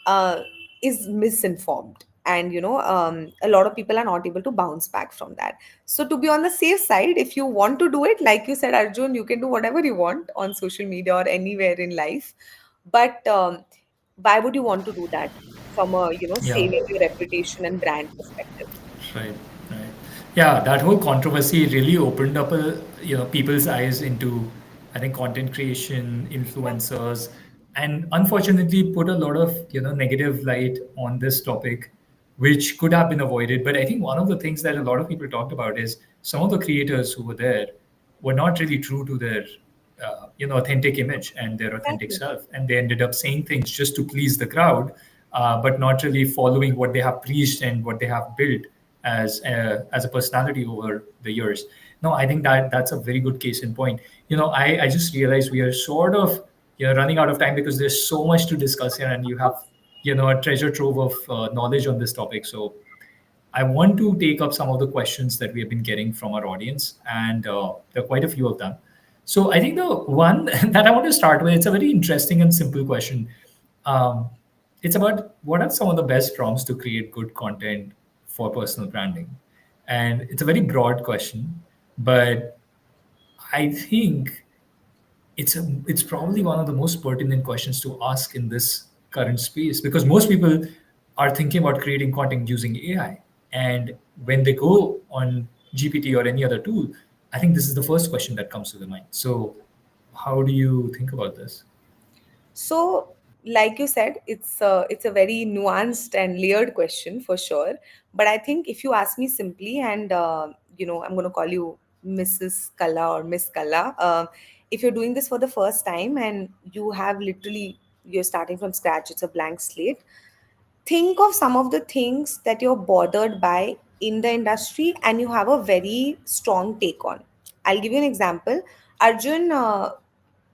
uh, is misinformed. And a lot of people are not able to bounce back from that. So to be on the safe side, if you want to do it, like you said, Arjun, you can do whatever you want on social media or anywhere in life. But why would you want to do that from a Yeah. saving your reputation and brand perspective? Right, right. Yeah, that whole controversy really opened up people's eyes into, I think, content creation, Yeah. influencers, and unfortunately put a lot of negative light on this topic, which could have been avoided. But I think one of the things that a lot of people talked about is some of the creators who were there were not really true to their authentic image and their authentic Exactly. self, and they ended up saying things just to please the crowd, but not really following what they have preached and what they have built as a personality over the years. No, I think that's a very good case in point. I just realized we are sort of running out of time because there's so much to discuss here, and you have a treasure trove of knowledge on this topic. So I want to take up some of the questions that we have been getting from our audience, and there are quite a few of them. So I think the one that I want to start with, it's a very interesting and simple question. Um, it's about what are some of the best prompts to create good content for personal branding? And it's a very broad question, but I think it's probably one of the most pertinent questions to ask in this current space, because most people are thinking about creating content using AI, and when they go on GPT or any other tool, I think this is the first question that comes to the mind. So how do you think about this? So, like you said, it's a very nuanced and layered question for sure. But I think if you ask me simply, and I'm going to call you Mrs. Kala or Miss Kala, if you're doing this for the first time and you're starting from scratch, it's a blank slate. Think of some of the things that you're bothered by in the industry and you have a very strong take on. I'll give you an example. Arjun,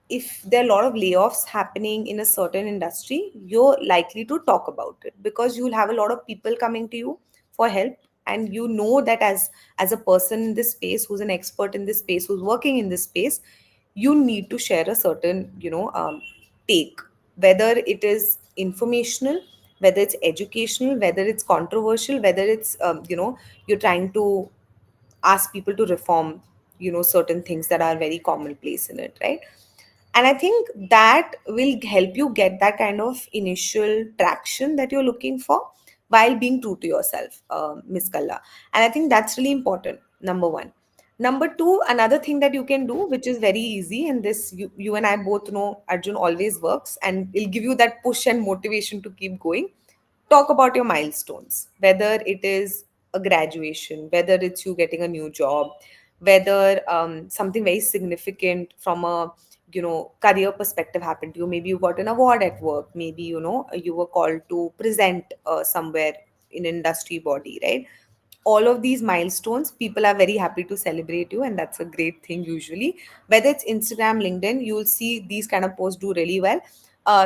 if there are a lot of layoffs happening in a certain industry, you're likely to talk about it because you'll have a lot of people coming to you for help. And you know that as a person in this space, who's an expert in this space, who's working in this space, you need to share a certain take, whether it is informational, whether it's educational, whether it's controversial, whether it's you're trying to ask people to reform certain things that are very commonplace in it, right? And I think that will help you get that kind of initial traction that you're looking for while being true to yourself, Miss Kalla. And I think that's really important, number one. Number two, another thing that you can do, which is very easy, and this you and I both know Arjun always works, and it'll give you that push and motivation to keep going. Talk about your milestones, whether it is a graduation, whether it's you getting a new job, whether something very significant from a career perspective happened to you. Maybe you got an award at work, maybe you were called to present somewhere in an industry body, right? All of these milestones, people are very happy to celebrate you, and that's a great thing usually. Whether it's Instagram, LinkedIn, you'll see these kind of posts do really well.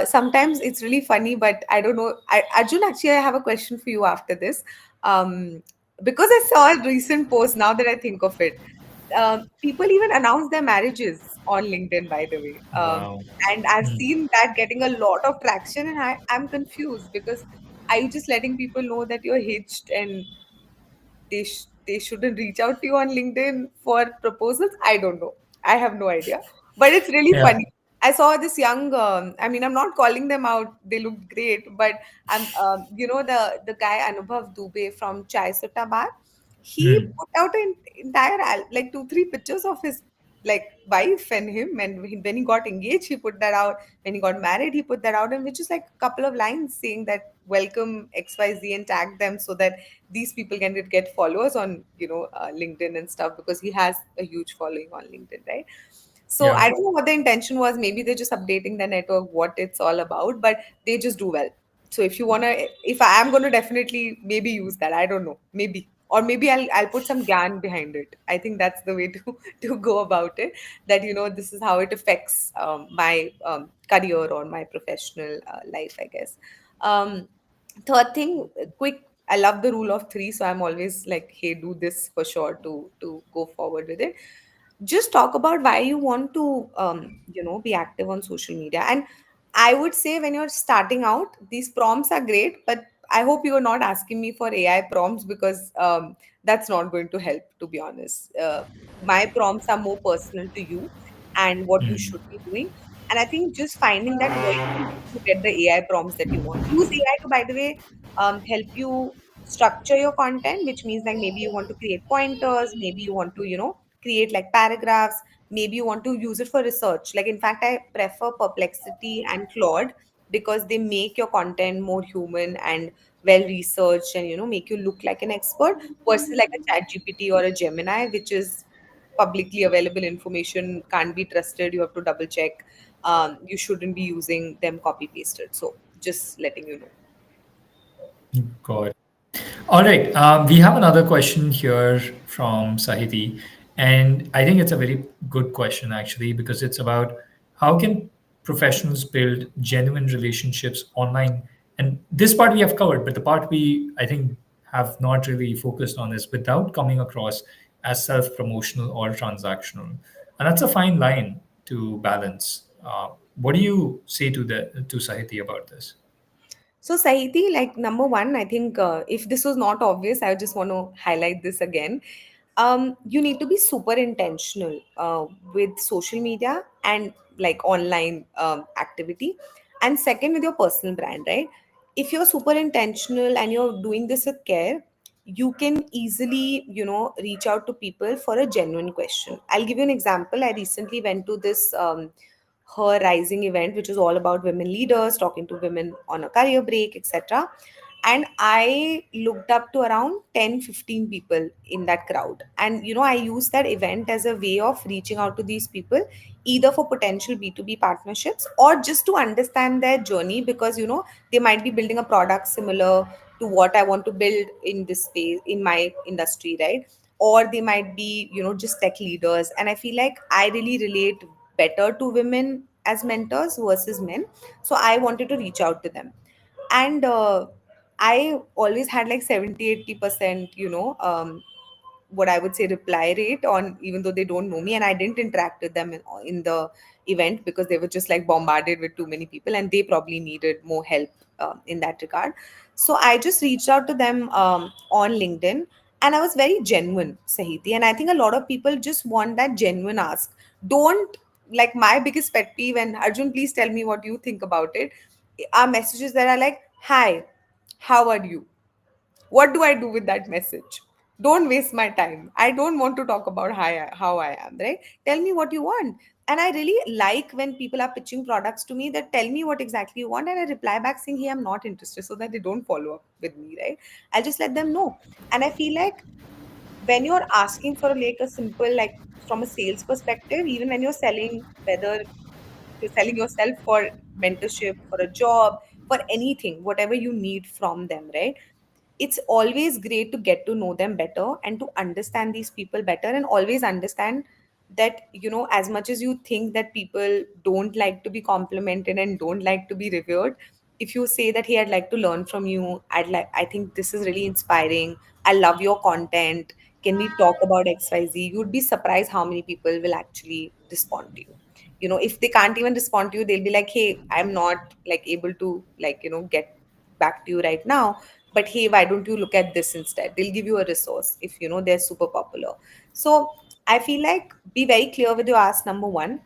Sometimes it's really funny, but I don't know. Arjun, actually, I have a question for you after this. Because I saw a recent post, now that I think of it, people even announce their marriages on LinkedIn, by the way. Wow. And I've seen that getting a lot of traction, and I'm confused because are you just letting people know that you're hitched and they shouldn't reach out to you on LinkedIn for proposals? I don't know. I have no idea. But it's really Yeah. funny. I saw this young. I mean, I'm not calling them out. They looked great, but the guy Anubhav Dubey from Chai Sutta Bar. He Hmm. put out an entire like 2 3 pictures of his like wife and him, and when he got engaged, he put that out. When he got married, he put that out, and which is like a couple of lines saying that welcome XYZ and tag them so that these people can get followers on LinkedIn and stuff, because he has a huge following on LinkedIn, right? So Yeah. I don't know what the intention was. Maybe they're just updating the network, what it's all about, but they just do well. So if you wanna, if I am gonna definitely maybe use that. I don't know, maybe, or maybe I'll put some gyan behind it. I think that's the way to to go about it. That this is how it affects my career or my professional life, I guess. Um, Third thing, quick. I love the rule of three, so I'm always like, hey, do this for sure to go forward with it. Just talk about why you want to be active on social media. And I would say when you're starting out, these prompts are great, but I hope you're not asking me for AI prompts, because that's not going to help, to be honest. My prompts are more personal to you and what you should be doing. And I think just finding that voice to get the AI prompts that you want. Use AI to, by the way, help you structure your content, which means like maybe you want to create pointers, maybe you want to, create like paragraphs, maybe you want to use it for research. Like, in fact, I prefer Perplexity and Claude because they make your content more human and well researched, and make you look like an expert, versus like a chat GPT or a Gemini, which is publicly available information, can't be trusted, you have to double check. You shouldn't be using them copy pasted. So just letting you know. Got it. All right. We have another question here from Sahiti. And I think it's a very good question, actually, because it's about how can professionals build genuine relationships online? And this part we have covered, but the part we, I think, have not really focused on is without coming across as self promotional or transactional. And that's a fine line to balance. What do you say to Sahiti about this? So, Sahiti, like number one, I think if this was not obvious, I just want to highlight this again. You need to be super intentional with social media and like online activity. And second, with your personal brand, right? If you're super intentional and you're doing this with care, you can easily, reach out to people for a genuine question. I'll give you an example. I recently went to this her rising event, which is all about women leaders talking to women on a career break, etc. And I looked up to around 10, 15 people in that crowd, and I used that event as a way of reaching out to these people, either for potential B2B partnerships or just to understand their journey, because they might be building a product similar to what I want to build in this space, in my industry, right? Or they might be just tech leaders, and I feel like I really relate better to women as mentors versus men. So I wanted to reach out to them. And I always had like 70, 80%, what I would say reply rate on, even though they don't know me, and I didn't interact with them in the event because they were just like bombarded with too many people and they probably needed more help in that regard. So I just reached out to them on LinkedIn, and I was very genuine, Sahiti. And I think a lot of people just want that genuine ask. Don't like my biggest pet peeve, and Arjun, please tell me what you think about it, are messages that are like, "Hi, how are you?" What do I do with that message? Don't waste my time. I don't want to talk about how I am, right? Tell me what you want. And I really like when people are pitching products to me that tell me what exactly you want, and I reply back saying, "Hey, I'm not interested," so that they don't follow up with me, right? I'll just let them know. And I feel like when you're asking for like a simple, like from a sales perspective, even when you're selling, whether you're selling yourself for mentorship, for a job, for anything, whatever you need from them, right? It's always great to get to know them better and to understand these people better, and always understand that, as much as you think that people don't like to be complimented and don't like to be revered, if you say that, "Hey, I'd like to learn from you, I think this is really inspiring, I love your content, can we talk about XYZ?" You'd be surprised how many people will actually respond to you. If they can't even respond to you, they'll be like, "Hey, I'm not like able to, like, get back to you right now, but hey, why don't you look at this instead?" They'll give you a resource if they're super popular. So I feel like, be very clear with your ask, number one,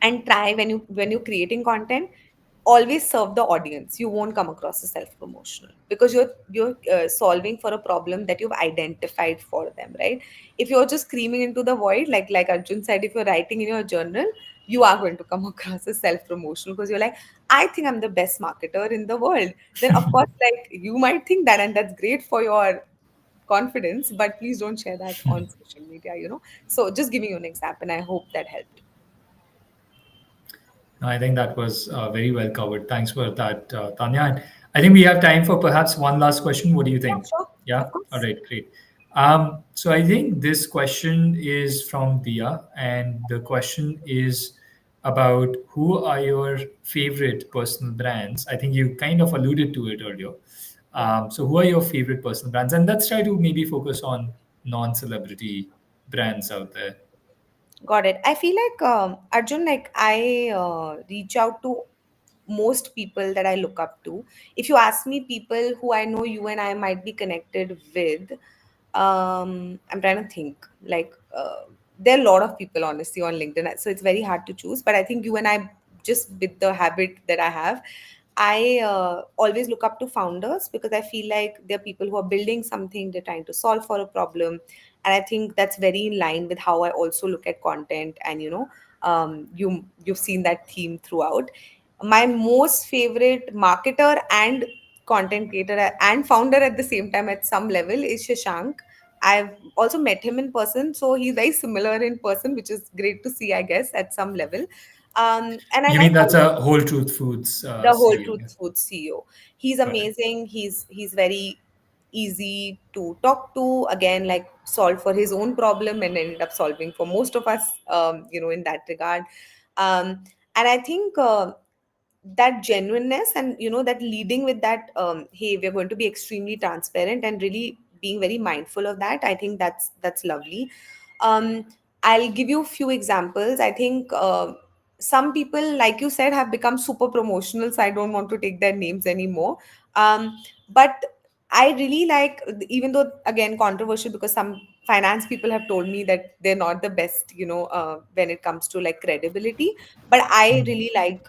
and try, when you're creating content, always serve the audience. You won't come across as self promotional, because you're solving for a problem that you've identified for them, right? If you're just screaming into the void, like Arjun said, if you're writing in your journal, you are going to come across as self promotional, because you're like, "I think I'm the best marketer in the world." Then of course, like, you might think that, and that's great for your confidence, but please don't share that on social media. So just giving you an example, and I hope that helped. No, I think that was very well covered. Thanks for that, Tanya. And I think we have time for perhaps one last question. What do you Yeah, think? sure. Yeah. Of All course. right. Great. So I think this question is from Dia, and the question is about who are your favorite personal brands. I think you kind of alluded to it earlier. Yeah. So who are your favorite personal brands? And let's try to maybe focus on non-celebrity brands out there. Got it. I feel like, Arjun, like I reach out to most people that I look up to. If you ask me people who I know you and I might be connected with, I'm trying to think. Like, there are a lot of people, honestly, on LinkedIn, so it's very hard to choose. But I think you and I, just with the habit that I have, I always look up to founders, because I feel like they're people who are building something, they're trying to solve for a problem. And I think that's very in line with how I also look at content. And you've seen that theme throughout. My most favorite marketer and content creator and founder at the same time at some level is Shashank. I've also met him in person, so he's very similar in person, which is great to see, I guess, at some level. And I You like mean that's a Whole Truth Foods the Whole CEO? Yeah. Truth Food CEO. He's Got it. amazing. He's very easy to talk to. Again, like, solved for his own problem and ended up solving for most of us. In that regard. And I think, that genuineness, and that leading with that, hey, we're going to be extremely transparent, and really being very mindful of that, I think that's lovely. um I'll give you a few examples. I think, some people, like you said, have become super promotional, so I don't want to take their names anymore. But I really like, even though again controversial, because some finance people have told me that they're not the best, when it comes to like credibility. But I Mm. really like,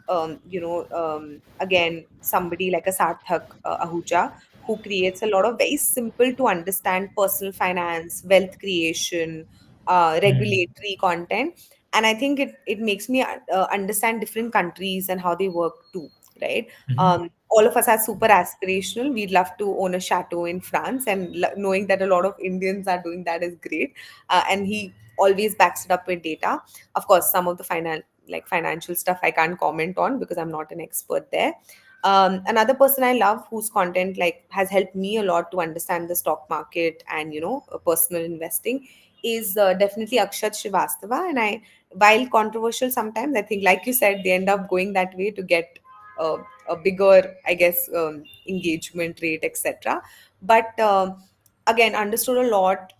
again, somebody like a Sarthak Ahuja, who creates a lot of very simple to understand personal finance, wealth creation, Mm. regulatory content. And I think it makes me understand different countries and how they work too, right? Mhm. All of us are super aspirational. We'd love to own a chateau in France, and knowing that a lot of Indians are doing that is great. And he always backs it up with data. Of course, some of the financial stuff I can't comment on, because I'm not an expert there. Another person I love, whose content like has helped me a lot to understand the stock market and personal investing, is definitely Akshat Srivastava. And while controversial sometimes, I think, like you said, they end up going that way to get a bigger, I guess, engagement rate, etc. But again, understood a lot,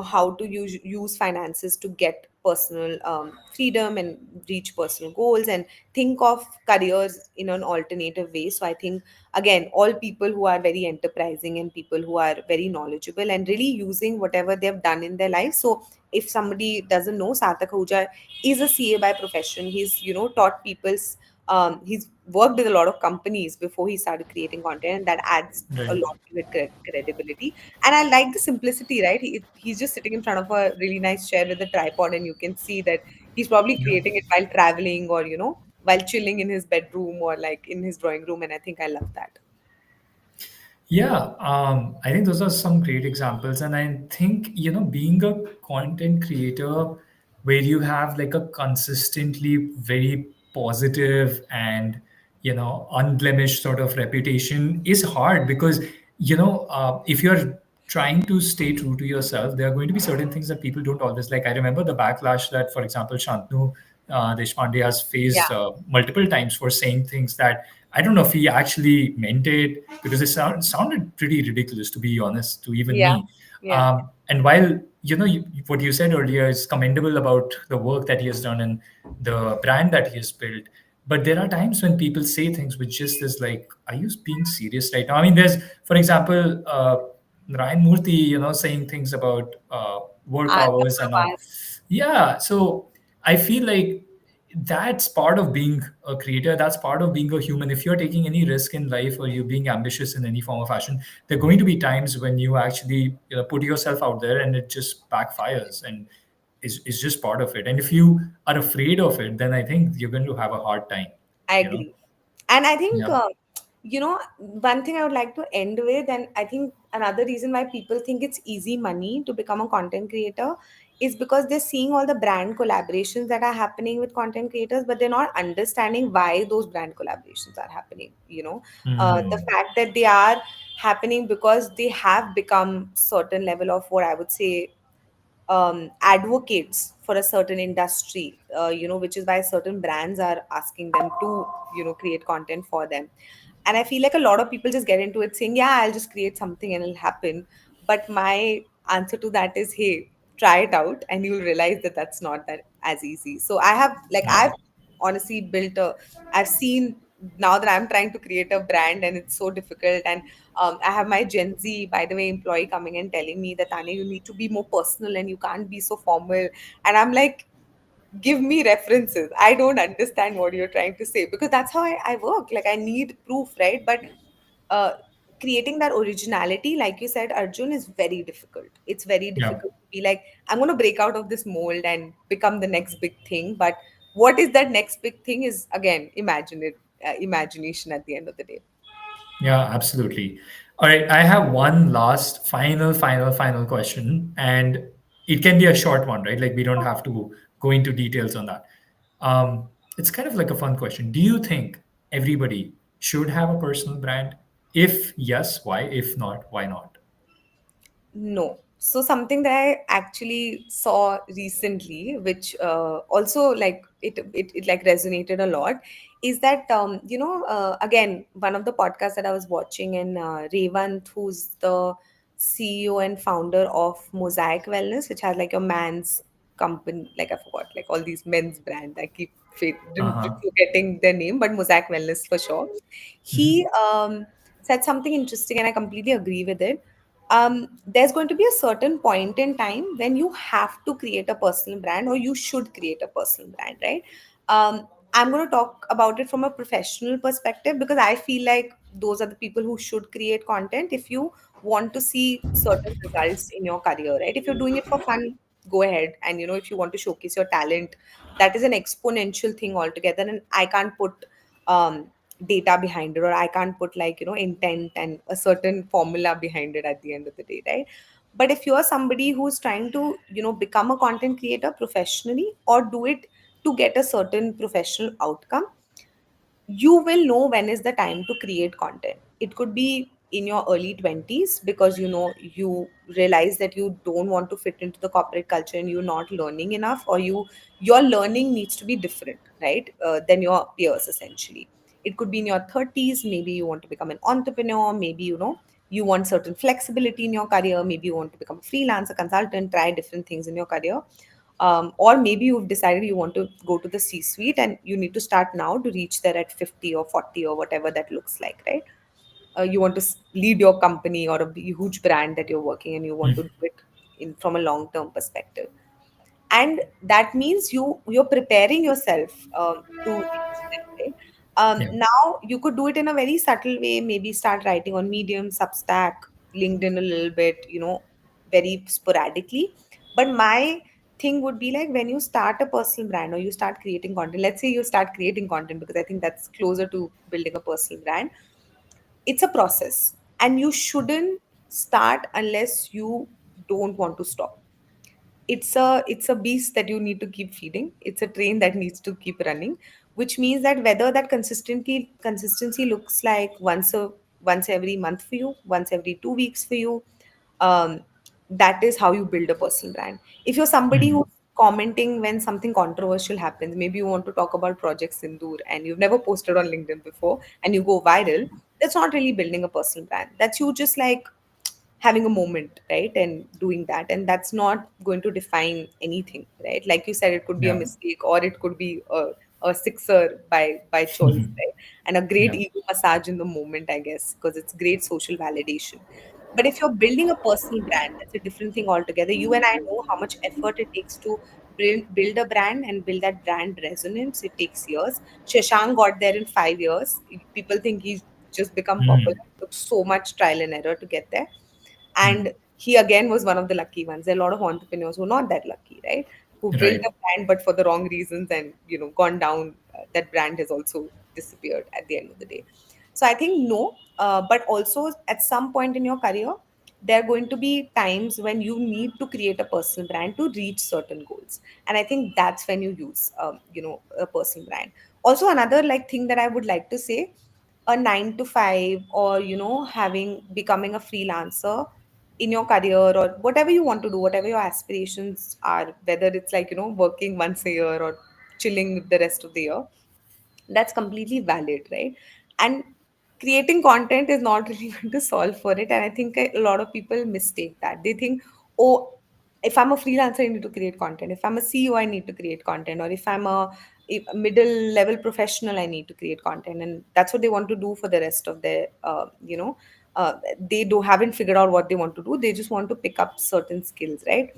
how to use finances to get personal freedom and reach personal goals, and think of careers in an alternative way. So I think, again, all people who are very enterprising and people who are very knowledgeable and really using whatever they've done in their life. So if somebody doesn't know, Sarthak Ahuja is a CA by profession. He's, taught people's, he's worked with a lot of companies before he started creating content, and that adds a Right. lot to it credibility. And I like the simplicity, right? He's just sitting in front of a really nice chair with a tripod, and you can see that he's probably Yeah. creating it while traveling, or, while chilling in his bedroom or like in his drawing room. And I think I love that. Yeah, I think those are some great examples. And I think, being a content creator where you have like a consistently very positive and, unblemished sort of reputation is hard because, if you're trying to stay true to yourself, there are going to be certain things that people don't always like. I remember the backlash that, for example, Shantanu Deshpande has faced Yeah. multiple times for saying things that I don't know if he actually meant it because it sounded pretty ridiculous, to be honest, to even Yeah. me. Yeah. And while what you said earlier is commendable about the work that he has done and the brand that he has built, but there are times when people say things which just is like, are you being serious right now? I mean, there's, for example, Ryan Murthy, saying things about work The hours and all. Pravas. Yeah, so I feel like that's part of being a creator. That's part of being a human. If you're taking any risk in life or you're being ambitious in any form of fashion, there are going to be times when you actually put yourself out there and it just backfires, and is just part of it. And if you are afraid of it, then I think you're going to have a hard time. I You know? agree. And I think, Yeah. one thing I would like to end with, and I think another reason why people think it's easy money to become a content creator is because they're seeing all the brand collaborations that are happening with content creators, but they're not understanding why those brand collaborations are happening. The Hmm. fact that they are happening because they have become certain level of, what I would say, advocates for a certain industry, which is why certain brands are asking them to, create content for them. And I feel like a lot of people just get into it saying, yeah, I'll just create something and it'll happen. But my answer to that is, hey, try it out and you'll realize that that's not that as easy. So I've Yeah. honestly I've seen now that I'm trying to create a brand and it's so difficult. And I have my Gen Z, by the way, employee coming and telling me that, Tanya, you need to be more personal and you can't be so formal. And I'm like, give me references. I don't understand what you're trying to say, because that's how I work. Like, I need proof, right? But uh, creating that originality, like you said, Arjun, is very difficult. It's very Yeah. difficult to be like, I'm going to break out of this mold and become the next big thing. But what is that next big thing is, again, imagination at the end of the day. Yeah, absolutely. All right, I have one last final question, and it can be a short one, right? Like we don't have to go into details on that. It's kind of like a fun question. Do you think everybody should have a personal brand? If yes, why? If not, why not? No. So something that I actually saw recently, which also like it like resonated a lot, is that again, one of the podcasts that I was watching, and Revant, who's the CEO and founder of Mosaic Wellness, which has like a man's company, like I forgot, like all these men's brand. I keep Uh-huh. forgetting their name, but Mosaic Wellness for sure. He said something interesting, and I completely agree with it. There's going to be a certain point in time when you have to create a personal brand, or you should create a personal brand, right? I'm going to talk about it from a professional perspective, because I feel like those are the people who should create content if you want to see certain results in your career, right? If you're doing it for fun, go ahead. And if you want to showcase your talent, that is an exponential thing altogether, and I can't put um, data behind it, or I can't put, like, intent and a certain formula behind it at the end of the day, right? But if you're somebody who's trying to become a content creator professionally, or do it to get a certain professional outcome, you will know when is the time to create content. It could be in your early 20s, because you realize that you don't want to fit into the corporate culture and you're not learning enough, or your learning needs to be different, right, than your peers essentially. It could be in your 30s, maybe you want to become an entrepreneur, maybe you want certain flexibility in your career, maybe you want to become a freelancer, consultant, try different things in your career. Or maybe you've decided you want to go to the C suite and you need to start now to reach there at 50 or 40 or whatever that looks like, right? You want to lead your company or a huge brand that you're working, and you want to do it from a long term perspective. and that means you're preparing yourself to reach there, right? Yeah. Now you could do it in a very subtle way, maybe start writing on Medium, Substack, LinkedIn a little bit, very sporadically. But my thing would be like, when you start a personal brand or you start creating content, let's say you start creating content, because I think that's closer to building a personal brand. It's a process, and you shouldn't start unless you don't want to stop. It's a beast that you need to keep feeding. It's a train that needs to keep running, which means that whether that consistency looks like once every month for you, once every 2 weeks for you, um, that is how you build a personal brand. If you're somebody Mhm. who's commenting when something controversial happens, maybe you want to talk about Project Sindoor and you've never posted on LinkedIn before and you go viral, that's not really building a personal brand. That's you just like having a moment, right? And doing that, and that's not going to define anything, right? Like you said, it could be a Yeah. mistake or it could be a sixer by choice, right? And a great Yeah. ego massage in the moment, I guess, because it's great social validation. But if you're building a personal brand, that's a different thing altogether. You and I know how much effort it takes to build a brand and build that brand resonance. It takes years. Shashank got there in 5 years. People think he's just become popular. Mhm. It took so much trial and error to get there. Mhm. And he again was one of the lucky ones. There are a lot of entrepreneurs who are not that lucky, right? Who built Right. a brand but for the wrong reasons, and gone down. That brand has also disappeared at the end of the day. So I think no, but also at some point in your career, there are going to be times when you need to create a personal brand to reach certain goals, and I think that's when you use a personal brand. Also, another like thing that I would like to say, a 9 to 5, or having becoming a freelancer in your career, or whatever you want to do, whatever your aspirations are, whether it's like working once a year or chilling the rest of the year, that's completely valid, right? And creating content is not really going to solve for it, and I think a lot of people mistake that. They think, oh, if I'm a freelancer, I need to create content. If I'm a CEO, I need to create content. Or if I'm a middle level professional, I need to create content, and that's what they want to do for the rest of their they do haven't figured out what they want to do. They just want to pick up certain skills, right?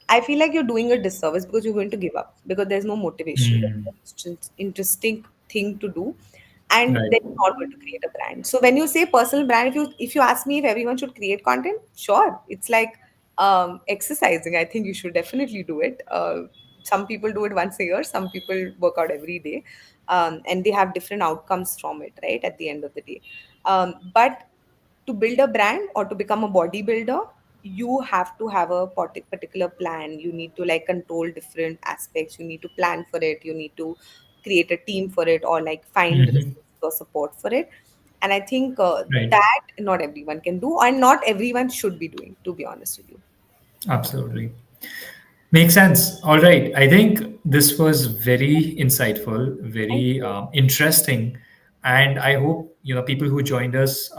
I feel like you're doing a disservice, because you're going to give up because there's no motivation. There's Mm. no interesting thing to do, and Right. then you're not going to create a brand. So when you say personal brand, if you ask me if everyone should create content, sure, it's like exercising. I think you should definitely do it. Some people do it once a year. Some people work out every day, and they have different outcomes from it. Right at the end of the day, but to build a brand or to become a bodybuilder, you have to have a particular plan. You need to like control different aspects. You need to plan for it. You need to create a team for it, or like find Mhm. resources or support for it. And I think Right. that not everyone can do, and not everyone should be doing, to be honest with you. Absolutely. Makes sense. All right. I think this was very insightful, Thank very you. interesting, and I hope people who joined us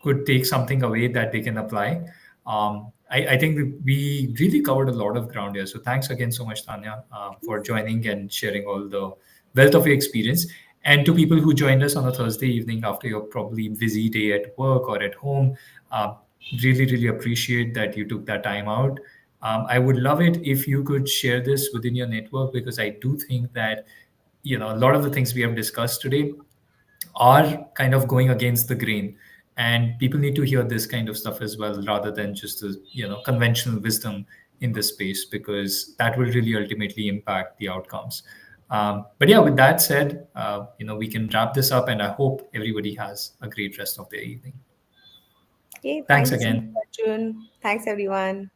could take something away that they can apply. I think we really covered a lot of ground here. So thanks again so much, Tanya, for joining and sharing all the wealth of your experience. And to people who joined us on a Thursday evening after your probably busy day at work or at home, uh, really, really appreciate that you took that time out. I would love it if you could share this within your network, because I do think that a lot of the things we have discussed today are kind of going against the grain, and people need to hear this kind of stuff as well, rather than just the conventional wisdom in this space, because that will really ultimately impact the outcomes. But yeah, with that said, we can wrap this up, and I hope everybody has a great rest of their evening. Okay, Thanks thank you so much, again. Arjun. Thanks, everyone.